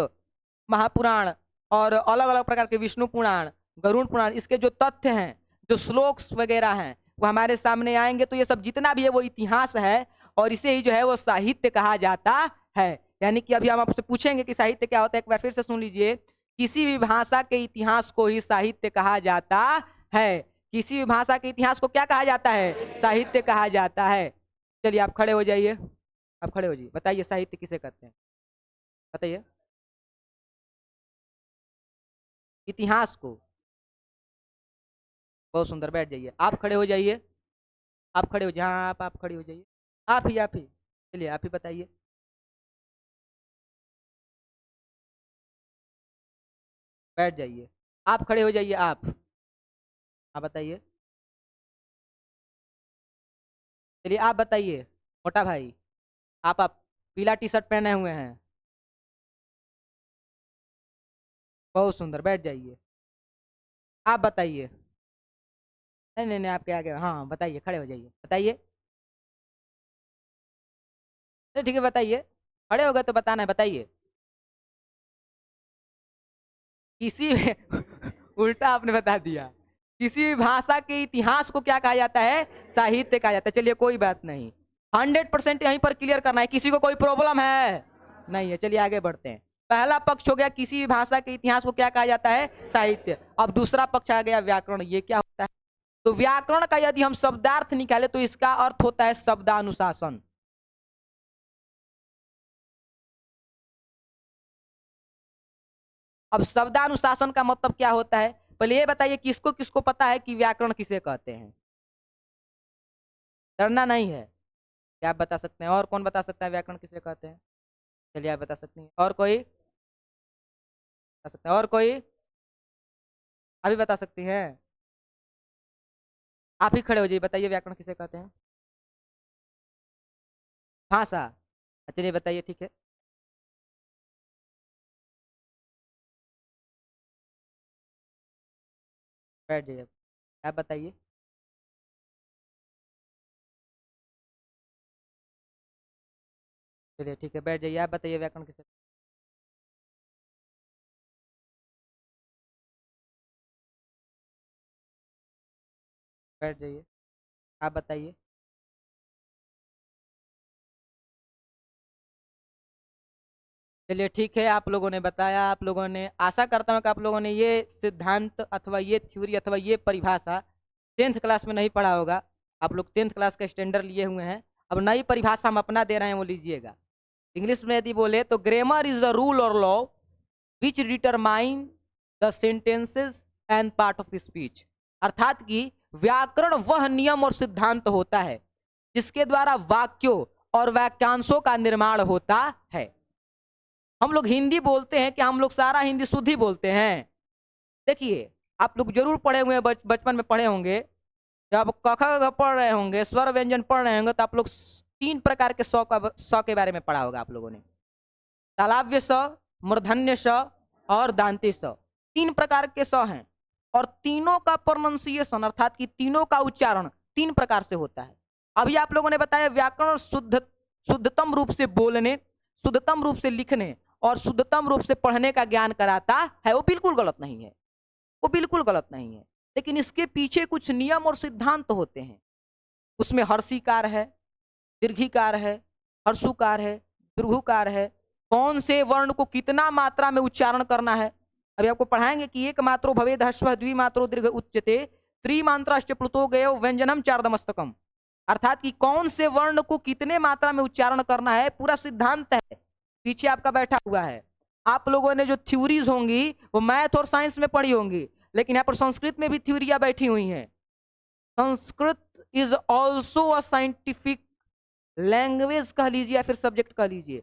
महापुराण और अलग अलग प्रकार के विष्णु पुराण, गरुड़ पुराण, इसके जो तथ्य हैं, जो श्लोक्स वगैरह हैं, वो हमारे सामने आएंगे। तो ये सब जितना भी है वो इतिहास है, और इसे ही जो है वो साहित्य कहा जाता है। यानी कि अभी हम आपसे पूछेंगे कि साहित्य क्या होता है, एक बार फिर से सुन लीजिए। किसी भी भाषा के इतिहास को ही साहित्य कहा जाता है। किसी भी भाषा के इतिहास को क्या कहा जाता है? साहित्य कहा जाता है। चलिए आप खड़े हो जाइए, आप खड़े हो जाइए, बताइए साहित्य किसे कहते हैं, बताइए। इतिहास को, बहुत सुंदर, बैठ जाइए, आप खड़े हो जाइए, आप खड़े हो जाइए, हाँ आप खड़े हो जाइए, आप ही, चलिए आप ही बताइए। बैठ जाइए, आप खड़े हो जाइए, आप बताइए। चलिए आप बताइए मोटा भाई, आप पीला टी शर्ट पहने हुए हैं, बहुत सुंदर, बैठ जाइए। आप बताइए। नहीं नहीं नहीं, आपके आगे, हाँ बताइए, खड़े हो जाइए, बताइए। नहीं ठीक है, बताइए, खड़े हो गए तो बताना है, बताइए। किसी उल्टा आपने बता दिया। किसी भी भाषा के इतिहास को क्या कहा जाता है? साहित्य कहा जाता है। चलिए कोई बात नहीं, 100% यहीं पर क्लियर करना है। किसी को कोई प्रॉब्लम है? नहीं है। चलिए आगे बढ़ते हैं। पहला पक्ष हो गया किसी भी भाषा के इतिहास को क्या कहा जाता है? साहित्य। अब दूसरा पक्ष आ गया व्याकरण। ये क्या होता है? तो व्याकरण का यदि हम शब्दार्थ निकाले तो इसका अर्थ होता है शब्दानुशासन। अब शब्दानुशासन का मतलब क्या होता है? पहले ये बताइए किसको किसको पता है कि व्याकरण किसे कहते हैं? डरना नहीं है। क्या आप बता सकते हैं? और कौन बता सकता है व्याकरण किसे कहते हैं? चलिए आप बता सकती हैं। और कोई बता सकता है? और कोई अभी बता सकती हैं? आप ही खड़े हो जाइए, बताइए व्याकरण किसे कहते हैं? भाषा। चलिए बताइए, ठीक है। बैठ जाइए, आप बताइए। चलिए ठीक है, बैठ जाइए, आप बताइए व्याकरण किसे। बैठ जाइए, आप बताइए। चलिए ठीक है, आप लोगों ने बताया, आप लोगों ने, आशा करता हूँ कि आप लोगों ने ये सिद्धांत अथवा ये थ्योरी अथवा ये परिभाषा 10th क्लास में नहीं पढ़ा होगा। आप लोग 10th क्लास का स्टैंडर्ड लिए हुए हैं। अब नई परिभाषा हम अपना दे रहे हैं, वो लीजिएगा। इंग्लिश में यदि बोले तो ग्रामर इज द रूल और law which determine the sentences and part of speech. अर्थात कि व्याकरण वह नियम और सिद्धांत होता है जिसके द्वारा वाक्यों और वाक्यांशों का निर्माण होता है। हम लोग हिंदी बोलते हैं, क्या हम लोग सारा हिंदी शुद्ध ही बोलते हैं? देखिए, आप लोग जरूर पढ़े हुए हैं, बचपन में पढ़े होंगे। जब क ख ग पढ़ रहे होंगे, स्वर व्यंजन पढ़ रहे होंगे, तो आप लोग 3 प्रकार के स के बारे में पढ़ा होगा आप लोगों ने। तालव्य स, मूर्धन्य स और दांती स। 3 प्रकार के स हैं। और तीनों का प्रोनाउंसिएशन अर्थात कि तीनों का उच्चारण 3 प्रकार से होता है। अभी आप लोगों ने बताया व्याकरण शुद्धतम रूप से बोलने, शुद्धतम रूप से लिखने और शुद्धतम रूप से पढ़ने का ज्ञान कराता है। वो बिल्कुल गलत नहीं है, वो बिल्कुल गलत नहीं है। लेकिन इसके पीछे कुछ नियम और सिद्धांत होते हैं। उसमें हर्षिकार है, दीर्घिकार है, हर्षुकार है, दीर्घुकार है, कौन से वर्ण को कितना मात्रा में उच्चारण करना है। अभी आपको पढ़ाएंगे कि एक मात्रो भवेद ह्रस्व द्विमात्रो दीर्घ उच्यते त्रिमात्राश्च प्लुतो गयो व्यंजनम चार्दमस्तकम। अर्थात कि कौन से वर्ण को कितने मात्रा में उच्चारण करना है, पूरा सिद्धांत है, पीछे आपका बैठा हुआ है। आप लोगों ने जो थ्योरीज होंगी वो मैथ और साइंस में पढ़ी होंगी, लेकिन यहाँ पर संस्कृत में भी थ्योरियां बैठी हुई हैं। Sanskrit is also a scientific language कह लीजिए या फिर सब्जेक्ट कह लीजिए।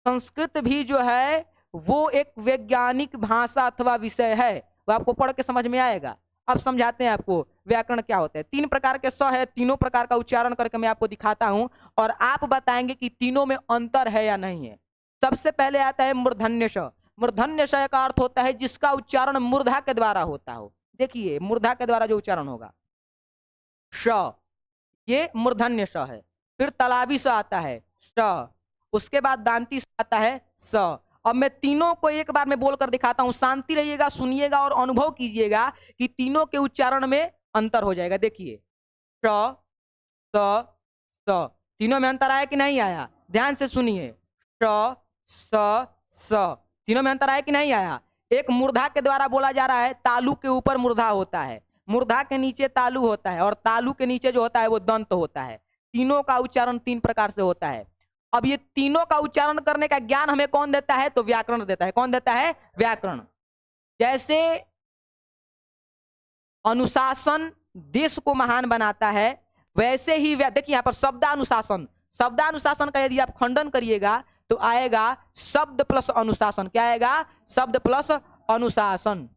संस्कृत भी जो है वो एक वैज्ञानिक भाषा अथवा विषय है। वो आपको पढ़ के समझ में आएगा। अब समझाते हैं आपको व्याकरण क्या होता है। 3 प्रकार के स है, तीनों प्रकार का उच्चारण करके मैं आपको दिखाता हूं और आप बताएंगे कि तीनों में अंतर है या नहीं है। सबसे पहले आता है मूर्धन्य श। मूर्धन्य श का अर्थ होता है जिसका उच्चारण मूर्धा के द्वारा होता हो। देखिए, मूर्धा के द्वारा जो उच्चारण होगा श, ये मूर्धन्य श है। फिर तलावी स आता है श, उसके बाद दांती स आता है स। अब मैं तीनों को एक बार में बोलकर दिखाता हूं, शांति रहिएगा, सुनिएगा और अनुभव कीजिएगा कि तीनों के उच्चारण में अंतर हो जाएगा। देखिए, श स स, तीनों में अंतर आया कि नहीं आया? ध्यान से सुनिए, श स स, तीनों में अंतर आया कि नहीं आया? एक मूर्धा के द्वारा बोला जा रहा है, तालु के ऊपर मूर्धा होता है, मूर्धा के नीचे तालु होता है और तालु के नीचे जो होता है वो दंत होता है। तीनों का उच्चारण 3 प्रकार से होता है। अब ये तीनों का उच्चारण करने का ज्ञान हमें कौन देता है? तो व्याकरण देता है। कौन देता है? व्याकरण। जैसे अनुशासन देश को महान बनाता है, वैसे ही देखिए यहां पर शब्दानुशासन, शब्दानुशासन का यदि आप खंडन करिएगा तो आएगा शब्द प्लस अनुशासन। क्या आएगा? शब्द प्लस अनुशासन।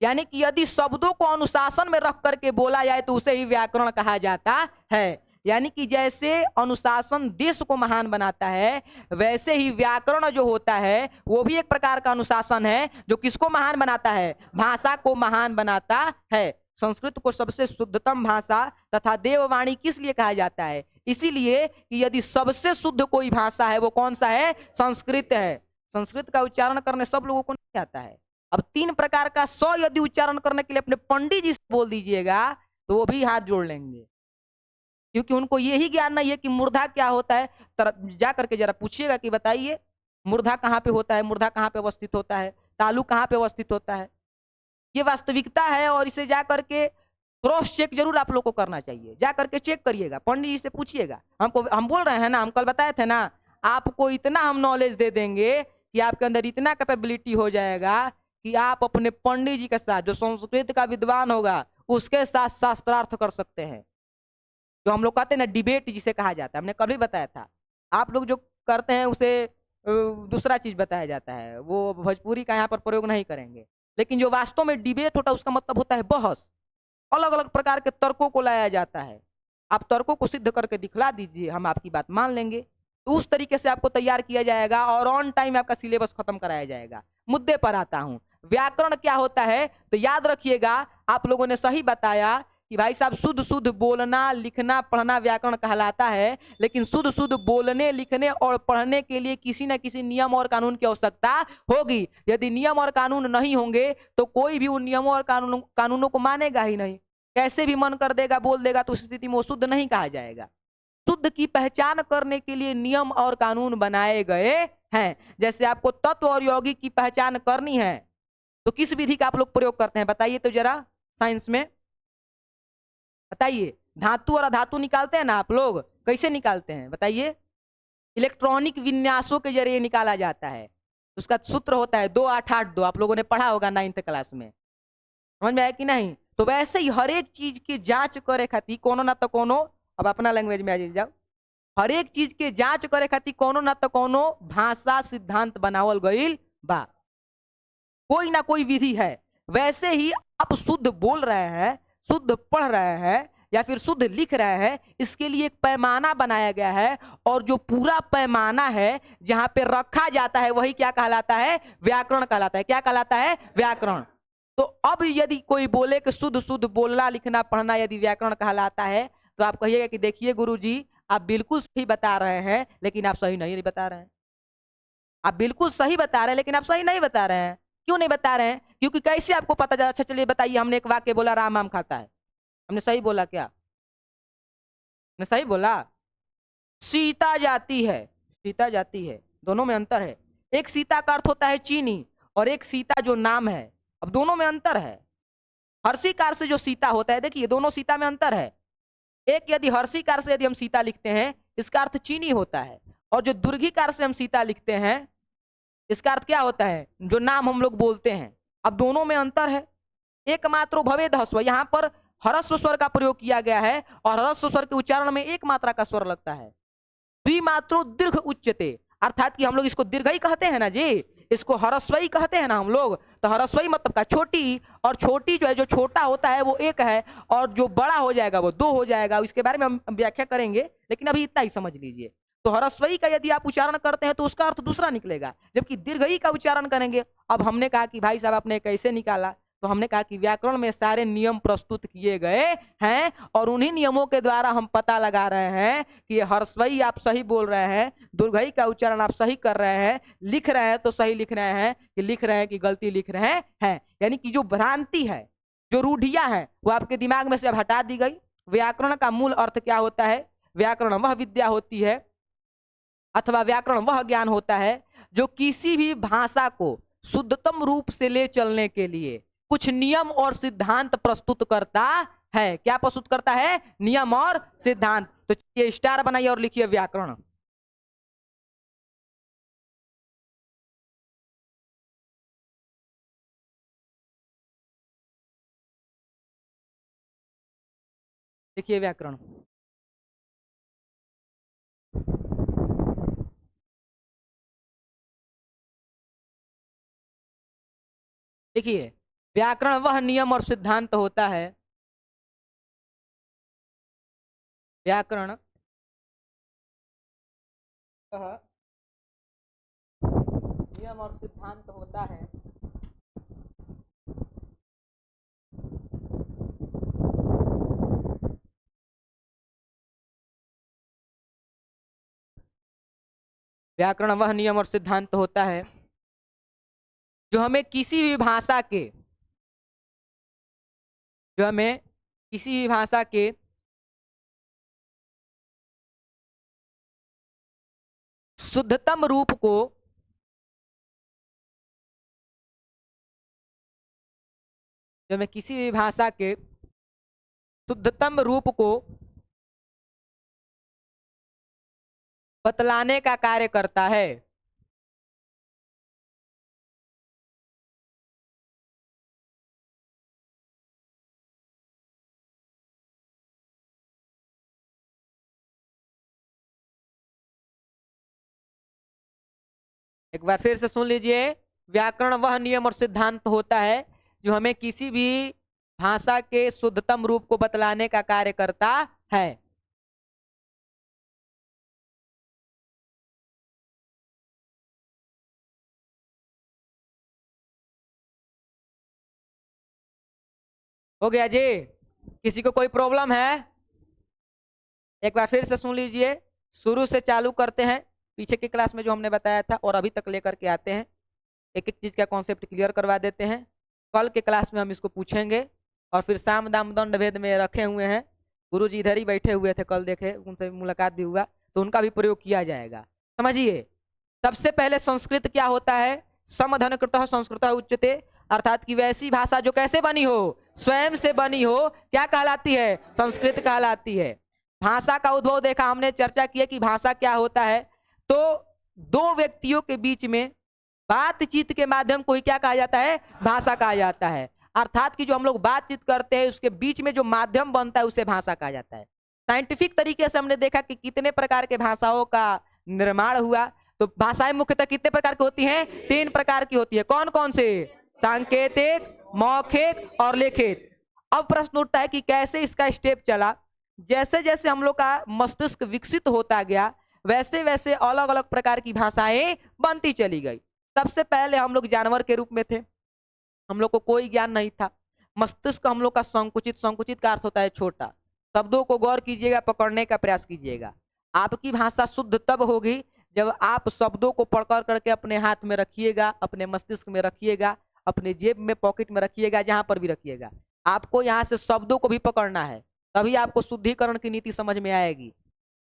यानी कि यदि शब्दों को अनुशासन में रख करके बोला जाए तो उसे ही व्याकरण कहा जाता है। यानी कि जैसे अनुशासन देश को महान बनाता है, वैसे ही व्याकरण जो होता है वो भी एक प्रकार का अनुशासन है, जो किसको महान बनाता है? भाषा को महान बनाता है। संस्कृत को सबसे शुद्धतम भाषा तथा देववाणी किस लिए कहा जाता है? इसीलिए कि यदि सबसे शुद्ध कोई भाषा है वो कौन सा है? संस्कृत है। संस्कृत का उच्चारण करने सब लोगों को नहीं आता है। अब 3 प्रकार का स यदि उच्चारण करने के लिए अपने पंडित जी से बोल दीजिएगा तो वो भी हाथ जोड़ लेंगे, क्योंकि उनको यही ज्ञान नहीं है कि मूर्धा क्या होता है। जा करके जरा पूछिएगा कि बताइए मूर्धा कहाँ पे होता है, मूर्धा कहाँ पे अवस्थित होता है, तालु कहाँ पे अवस्थित होता है। ये वास्तविकता है और इसे जा करके क्रॉस चेक जरूर आप लोग को करना चाहिए। जा करके चेक करिएगा, पंडित जी से पूछिएगा। हम बोल रहे हैं ना, हम कल बताए थे ना, आपको इतना हम नॉलेज दे देंगे कि आपके अंदर इतना कैपेबिलिटी हो जाएगा कि आप अपने पंडित जी के साथ, जो संस्कृत का विद्वान होगा, उसके साथ शास्त्रार्थ कर सकते हैं। जो हम लोग कहते हैं ना डिबेट जिसे कहा जाता है, हमने कल भी बताया था। आप लोग जो करते हैं उसे दूसरा चीज बताया जाता है, वो भोजपुरी का यहाँ पर प्रयोग नहीं करेंगे। लेकिन जो वास्तव में डिबेट होता है उसका मतलब होता है बहस। अलग अलग प्रकार के तर्कों को लाया जाता है। आप तर्कों को सिद्ध करके दिखला दीजिए, हम आपकी बात मान लेंगे। तो उस तरीके से आपको तैयार किया जाएगा और ऑन टाइम आपका सिलेबस खत्म कराया जाएगा। मुद्दे पर आता हूं, व्याकरण क्या होता है? तो याद रखिएगा, आप लोगों ने सही बताया कि भाई साहब शुद्ध शुद्ध बोलना, लिखना, पढ़ना व्याकरण कहलाता है। लेकिन शुद्ध शुद्ध बोलने, लिखने और पढ़ने के लिए किसी न किसी नियम और कानून की आवश्यकता होगी। यदि नियम और कानून नहीं होंगे तो कोई भी उन नियमों और कानूनों को मानेगा ही नहीं। कैसे भी मन कर देगा, बोल देगा, तो उस स्थिति में वो शुद्ध नहीं कहा जाएगा। शुद्ध की पहचान करने के लिए नियम और कानून बनाए गए हैं। जैसे आपको तत्व और यौगिक की पहचान करनी है तो किस विधि का आप लोग प्रयोग करते हैं बताइए तो जरा, साइंस में बताइए। धातु और अधातु निकालते हैं ना आप लोग, कैसे निकालते हैं बताइए? इलेक्ट्रॉनिक विन्यासों के जरिए निकाला जाता है। उसका सूत्र होता है 2882, आप लोगों ने पढ़ा होगा 9th क्लास में। समझ में आया कि नहीं? तो वैसे ही हर एक चीज की जांच करे खातिर कोनो ना तो कोनो, अब अपना लैंग्वेज में आ जाओ, हर एक चीज के जांच करे खातिर कोनो ना तो कोनो भाषा सिद्धांत बनावल गईल बा, कोई ना कोई विधि है। वैसे ही आप शुद्ध बोल रहे हैं, शुद्ध पढ़ रहे हैं या फिर शुद्ध लिख रहे हैं, इसके लिए एक पैमाना बनाया गया है। और जो पूरा पैमाना है जहां पे रखा जाता है वही क्या कहलाता है? व्याकरण कहलाता है। क्या कहलाता है? व्याकरण। तो अब यदि कोई बोले कि शुद्ध शुद्ध बोलना, लिखना, पढ़ना यदि व्याकरण कहलाता है तो आप कहिएगा कि देखिए गुरुजी, आप बिल्कुल सही बता रहे हैं लेकिन आप सही नहीं बता रहे हैं। आप बिल्कुल सही बता रहे हैं लेकिन आप सही नहीं बता रहे हैं। क्यों नहीं बता रहे हैं? क्योंकि कैसे आपको पता चला? अच्छा चलिए बताइए, हमने एक वाक्य बोला राम आम खाता है, हमने सही बोला क्या? हमने सही बोला? सीता जाती है, सीता जाती है, दोनों में अंतर है। एक सीता का अर्थ होता है चीनी और एक सीता जो नाम है, अब दोनों में अंतर है। हर्षिकार से जो सीता होता है, देखिए दोनों सीता में अंतर है। एक यदि हर्षिकार से यदि हम सीता लिखते हैं इसका अर्थ चीनी होता है, और जो दुर्घिकार से हम सीता लिखते हैं इसका अर्थ क्या होता है? जो नाम हम लोग बोलते हैं। अब दोनों में अंतर है। एकमात्रो भवेद ह्रस्व, यहाँ पर ह्रस्व स्वर का प्रयोग किया गया है और ह्रस्व स्वर के उच्चारण में एक मात्रा का स्वर लगता है। द्विमात्रो दीर्घ उच्चते, अर्थात कि हम लोग इसको दीर्घ ही कहते हैं ना जी, इसको ह्रस्वई कहते हैं ना हम लोग। तो ह्रस्वई मतलब का छोटी, और छोटी जो है, जो छोटा होता है वो एक है और जो बड़ा हो जाएगा वो दो हो जाएगा। इसके बारे में हम व्याख्या करेंगे, लेकिन अभी इतना ही समझ लीजिए। तो ह्रस्वई का यदि आप उच्चारण करते हैं तो उसका अर्थ दूसरा निकलेगा, जबकि दीर्घई का उच्चारण करेंगे। अब हमने कहा कि भाई साहब आपने कैसे निकाला? तो हमने कहा कि व्याकरण में सारे नियम प्रस्तुत किए गए हैं और उन्हीं नियमों के द्वारा हम पता लगा रहे हैं कि ह्रस्वई आप सही बोल रहे हैं, दीर्घई का उच्चारण आप सही कर रहे हैं, लिख रहे हैं तो सही लिख रहे हैं कि लिख रहे हैं कि गलती लिख रहे हैं। यानी कि जो भ्रांति है, जो रूढ़ियां हैं, वो आपके दिमाग में से अब हटा दी गई। व्याकरण का मूल अर्थ क्या होता है? व्याकरण वह विद्या होती है अथवा व्याकरण वह ज्ञान होता है जो किसी भी भाषा को शुद्धतम रूप से ले चलने के लिए कुछ नियम और सिद्धांत प्रस्तुत करता है। क्या प्रस्तुत करता है? नियम और सिद्धांत। तो ये स्टार बनाइए और लिखिए व्याकरण। लिखिए व्याकरण। देखिए, व्याकरण वह नियम और सिद्धांत होता है, व्याकरण वह नियम और सिद्धांत होता है व्याकरण वह नियम और सिद्धांत होता है जो हमें किसी भी भाषा के जो हमें किसी भी भाषा के शुद्धतम रूप को जो हमें किसी भी भाषा के शुद्धतम रूप को बतलाने का कार्य करता है। एक बार फिर से सुन लीजिए, व्याकरण वह नियम और सिद्धांत होता है जो हमें किसी भी भाषा के शुद्धतम रूप को बतलाने का कार्य करता है। हो गया जी? किसी को कोई प्रॉब्लम है? एक बार फिर से सुन लीजिए, शुरू से चालू करते हैं, पीछे की क्लास में जो हमने बताया था और अभी तक लेकर के आते हैं, एक एक चीज का कॉन्सेप्ट क्लियर करवा देते हैं। कल के क्लास में हम इसको पूछेंगे और फिर साम दाम दंड भेद में रखे हुए हैं, गुरु जी इधर ही बैठे हुए थे, कल देखे, उनसे मुलाकात भी हुआ, तो उनका भी प्रयोग किया जाएगा। समझिए, सबसे पहले संस्कृत क्या होता है? समधन कृतः संस्कृत उच्यते, अर्थात कि वैसी भाषा जो कैसे बनी हो? स्वयं से बनी हो, क्या कहलाती है? संस्कृत कहलाती है। भाषा का उद्भव देखा हमने, चर्चा की है कि भाषा क्या होता है, तो दो व्यक्तियों के बीच में बातचीत के माध्यम को ही क्या कहा जाता है? भाषा कहा जाता है। अर्थात कि जो हम लोग बातचीत करते हैं उसके बीच में जो माध्यम बनता है उसे भाषा कहा जाता है। साइंटिफिक तरीके से हमने देखा कि कितने प्रकार के भाषाओं का निर्माण हुआ। तो भाषाएं मुख्यतः कितने प्रकार की होती हैं? 3 प्रकार की होती है। कौन कौन से? सांकेतिक, मौखिक और लिखित। अब प्रश्न उठता है कि कैसे इसका स्टेप चला। जैसे जैसे हम लोग का मस्तिष्क विकसित होता गया वैसे वैसे अलग अलग प्रकार की भाषाएं बनती चली गई। सबसे पहले हम लोग जानवर के रूप में थे, हम लोग को कोई ज्ञान नहीं था। मस्तिष्क हम लोग का संकुचित, संकुचित का अर्थ होता है छोटा। शब्दों को गौर कीजिएगा, पकड़ने का प्रयास कीजिएगा। आपकी भाषा शुद्ध तब होगी जब आप शब्दों को पकड़ करके अपने हाथ में रखिएगा, अपने मस्तिष्क में रखिएगा, अपने जेब में, पॉकेट में रखिएगा, जहां पर भी रखिएगा। आपको यहाँ से शब्दों को भी पकड़ना है, तभी आपको शुद्धिकरण की नीति समझ में आएगी।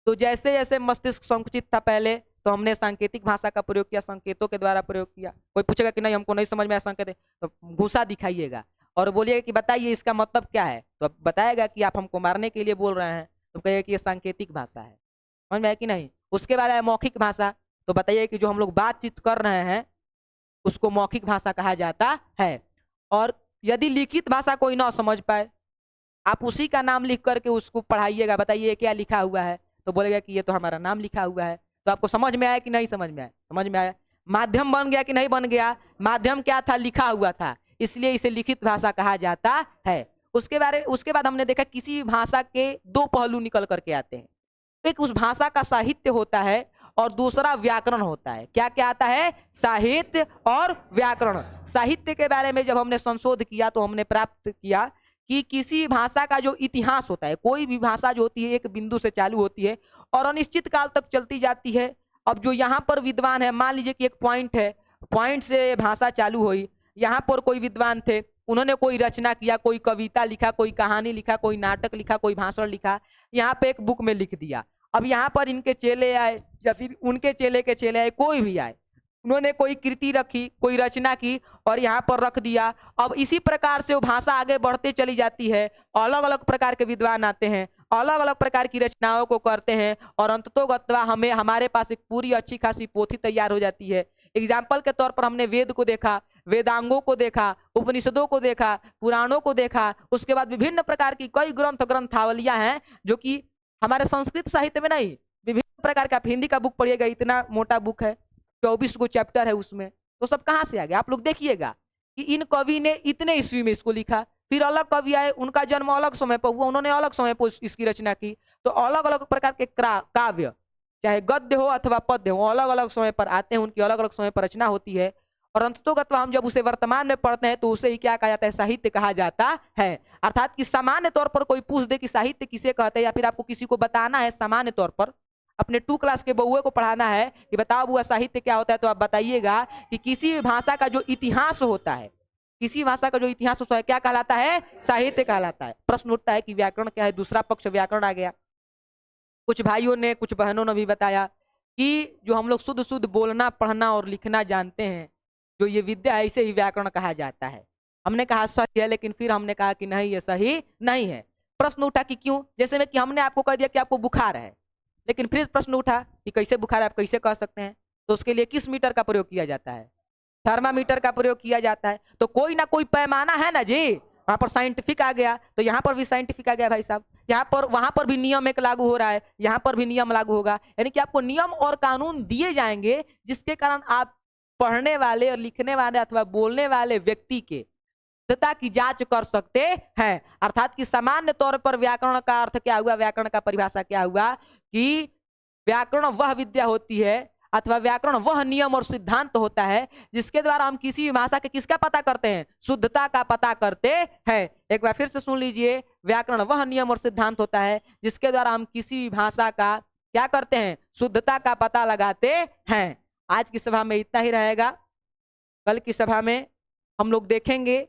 तो जैसे जैसे मस्तिष्क संकुचित था पहले, तो हमने सांकेतिक भाषा का प्रयोग किया, संकेतों के द्वारा प्रयोग किया। कोई पूछेगा कि नहीं हमको नहीं समझ में आया संकेत, तो घुसा दिखाइएगा और बोलिएगा कि बताइए इसका मतलब क्या है, तो बताएगा कि आप हमको मारने के लिए बोल रहे हैं, तो कहिएगा कि ये सांकेतिक भाषा है। समझ में आया कि नहीं? उसके बाद है मौखिक भाषा, तो बताइए कि जो हम लोग बातचीत कर रहे हैं उसको मौखिक भाषा कहा जाता है। और यदि लिखित भाषा कोई ना समझ पाए, आप उसी का नाम लिख करके उसको पढ़ाइएगा, बताइए क्या लिखा हुआ है, तो बोलेगा कि ये तो हमारा नाम लिखा हुआ है। तो आपको समझ में आया कि नहीं समझ में आया? समझ में आया। माध्यम बन गया कि नहीं बन गया? माध्यम क्या था? लिखा हुआ था, इसलिए इसे लिखित भाषा कहा जाता है। उसके बाद हमने देखा किसी भी भाषा के 2 पहलू निकल करके आते हैं। एक उस भाषा का साहित्य होता है और दूसरा व्याकरण होता है। क्या क्या आता है? साहित्य और व्याकरण। साहित्य के बारे में जब हमने संशोध किया तो हमने प्राप्त किया कि किसी भाषा का जो इतिहास होता है, कोई भी भाषा जो होती है एक बिंदु से चालू होती है और अनिश्चित काल तक चलती जाती है। अब जो यहाँ पर विद्वान है, मान लीजिए कि एक पॉइंट है, पॉइंट से भाषा चालू हुई, यहाँ पर कोई विद्वान थे, उन्होंने कोई रचना किया, कोई कविता लिखा, कोई कहानी लिखा, कोई नाटक लिखा, कोई भाषण लिखा, यहाँ पे एक बुक में लिख दिया। अब यहाँ पर इनके चेले आए या फिर उनके चेले के चेले आए, कोई भी आए, उन्होंने कोई कृति रखी, कोई रचना की और यहाँ पर रख दिया। अब इसी प्रकार से वो भाषा आगे बढ़ते चली जाती है, अलग अलग प्रकार के विद्वान आते हैं, अलग अलग प्रकार की रचनाओं को करते हैं और अंततोगत्वा हमें हमारे पास एक पूरी अच्छी खासी पोथी तैयार हो जाती है। एग्जाम्पल के तौर पर हमने वेद को देखा, वेदांगों को देखा, उपनिषदों को देखा, पुराणों को देखा, उसके बाद विभिन्न प्रकार की कई ग्रंथावलियां हैं जो कि हमारे संस्कृत साहित्य में नहीं, विभिन्न प्रकार का। आप हिंदी का बुक पढ़िएगा, इतना मोटा बुक है, 24 को चैप्टर है उसमें, तो सब कहाँ से आ गया? आप लोग देखिएगा कि इन कवि ने इतने ईस्वी में इसको लिखा, फिर अलग कवि आए, उनका जन्म अलग समय पर हुआ, उन्होंने अलग समय पर इसकी रचना की। तो अलग अलग प्रकार के काव्य, चाहे गद्य हो अथवा पद्य हो, अलग अलग समय पर आते हैं, उनकी अलग अलग समय पर रचना होती है। और अंततोगत्वा हम जब उसे वर्तमान में पढ़ते हैं तो उसे ही क्या कहा जाता है, साहित्य कहा जाता है। अर्थात कि सामान्य तौर पर कोई पूछ दे कि साहित्य किसे कहते हैं, या फिर आपको किसी को बताना है सामान्य तौर पर, अपने 2 क्लास के बउए को पढ़ाना है कि बताओ बुआ साहित्य क्या होता है, तो आप बताइएगा कि किसी भी भाषा का जो इतिहास होता है, किसी भाषा का जो इतिहास होता है क्या कहलाता है, साहित्य कहलाता है। प्रश्न उठता है कि व्याकरण क्या है, दूसरा पक्ष व्याकरण आ गया। कुछ भाइयों ने, कुछ बहनों ने भी बताया कि जो हम लोग शुद्ध शुद्ध बोलना पढ़ना और लिखना जानते हैं, जो ये विद्या है, इसे ही व्याकरण कहा जाता है। हमने कहा सही है, लेकिन फिर हमने कहा कि नहीं, ये सही नहीं है। प्रश्न उठा कि क्यों, जैसे में कि हमने आपको कह दिया कि आपको बुखार है, लेकिन फिर प्रश्न उठा कि कैसे बुखार है, आप कैसे कह सकते हैं। तो उसके लिए किस मीटर का प्रयोग किया जाता है, थर्मामीटर का प्रयोग किया जाता है। तो कोई ना कोई पैमाना है ना जी, वहां पर साइंटिफिक आ गया, तो यहाँ पर भी साइंटिफिक आ गया भाई साहब। यहाँ पर, वहां पर भी नियम एक लागू हो रहा है, यहाँ पर भी नियम लागू होगा। यानी कि आपको नियम और कानून दिए जाएंगे जिसके कारण आप पढ़ने वाले और लिखने वाले अथवा बोलने वाले व्यक्ति के शुद्धता की जांच कर सकते हैं। अर्थात कि सामान्य तौर पर व्याकरण का अर्थ क्या हुआ, व्याकरण का परिभाषा क्या हुआ कि व्याकरण वह विद्या होती है अथवा व्याकरण वह नियम और सिद्धांत होता है जिसके द्वारा हम किसी भी भाषा के किसका पता करते हैं, शुद्धता का पता करते हैं। एक बार फिर से सुन लीजिए, व्याकरण वह नियम और सिद्धांत होता है जिसके द्वारा हम किसी भी भाषा का क्या करते हैं, शुद्धता का पता लगाते हैं। आज की सभा में इतना ही रहेगा। कल की सभा में हम लोग देखेंगे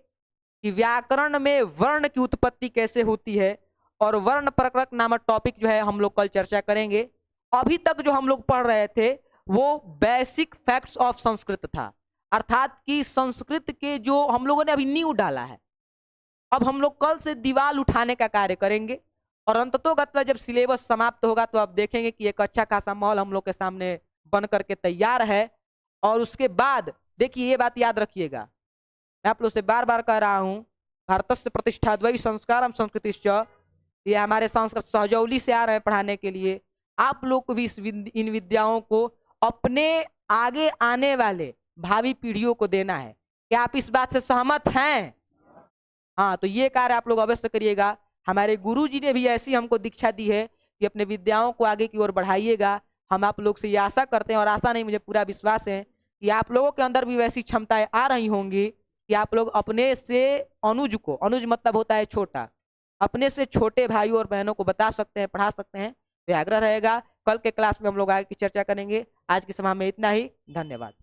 कि व्याकरण में वर्ण की उत्पत्ति कैसे होती है, और वर्ण प्रकृत नामक टॉपिक जो है हम लोग कल चर्चा करेंगे। अभी तक जो हम लोग पढ़ रहे थे वो बेसिक फैक्ट्स ऑफ संस्कृत था, अर्थात कि संस्कृत के जो हम लोगों ने अभी नींव डाला है। अब हम लोग कल से दीवार उठाने का कार्य करेंगे, और अंततोगत्वा जब सिलेबस समाप्त होगा तो आप देखेंगे कि एक अच्छा खासा माहौल हम लोग के सामने बन करके तैयार है। और उसके बाद देखिए, ये बात याद रखिएगा, मैं आप लोग से बार बार कह रहा हूं, भारतस्य प्रतिष्ठाद्वयी संस्कारम संस्कृतिश्च, ये हमारे संस्कृत सहजौली से आ रहे हैं पढ़ाने के लिए। आप लोग को भी इन विद्याओं को अपने आगे आने वाले भावी पीढ़ियों को देना है। क्या आप इस बात से सहमत हैं? हाँ, तो ये कार्य आप लोग अवश्य करिएगा। हमारे गुरुजी ने भी ऐसी हमको दीक्षा दी है कि अपने विद्याओं को आगे की ओर बढ़ाइएगा। हम आप लोग से ये आशा करते हैं, और आशा नहीं मुझे पूरा विश्वास है कि आप लोगों के अंदर भी वैसी क्षमताएं आ रही होंगी कि आप लोग अपने से अनुज को, अनुज मतलब होता है छोटा, अपने से छोटे भाइयों और बहनों को बता सकते हैं, पढ़ा सकते हैं। तो आग्रह रहेगा, कल के क्लास में हम लोग आगे की चर्चा करेंगे। आज की सभा में इतना ही, धन्यवाद।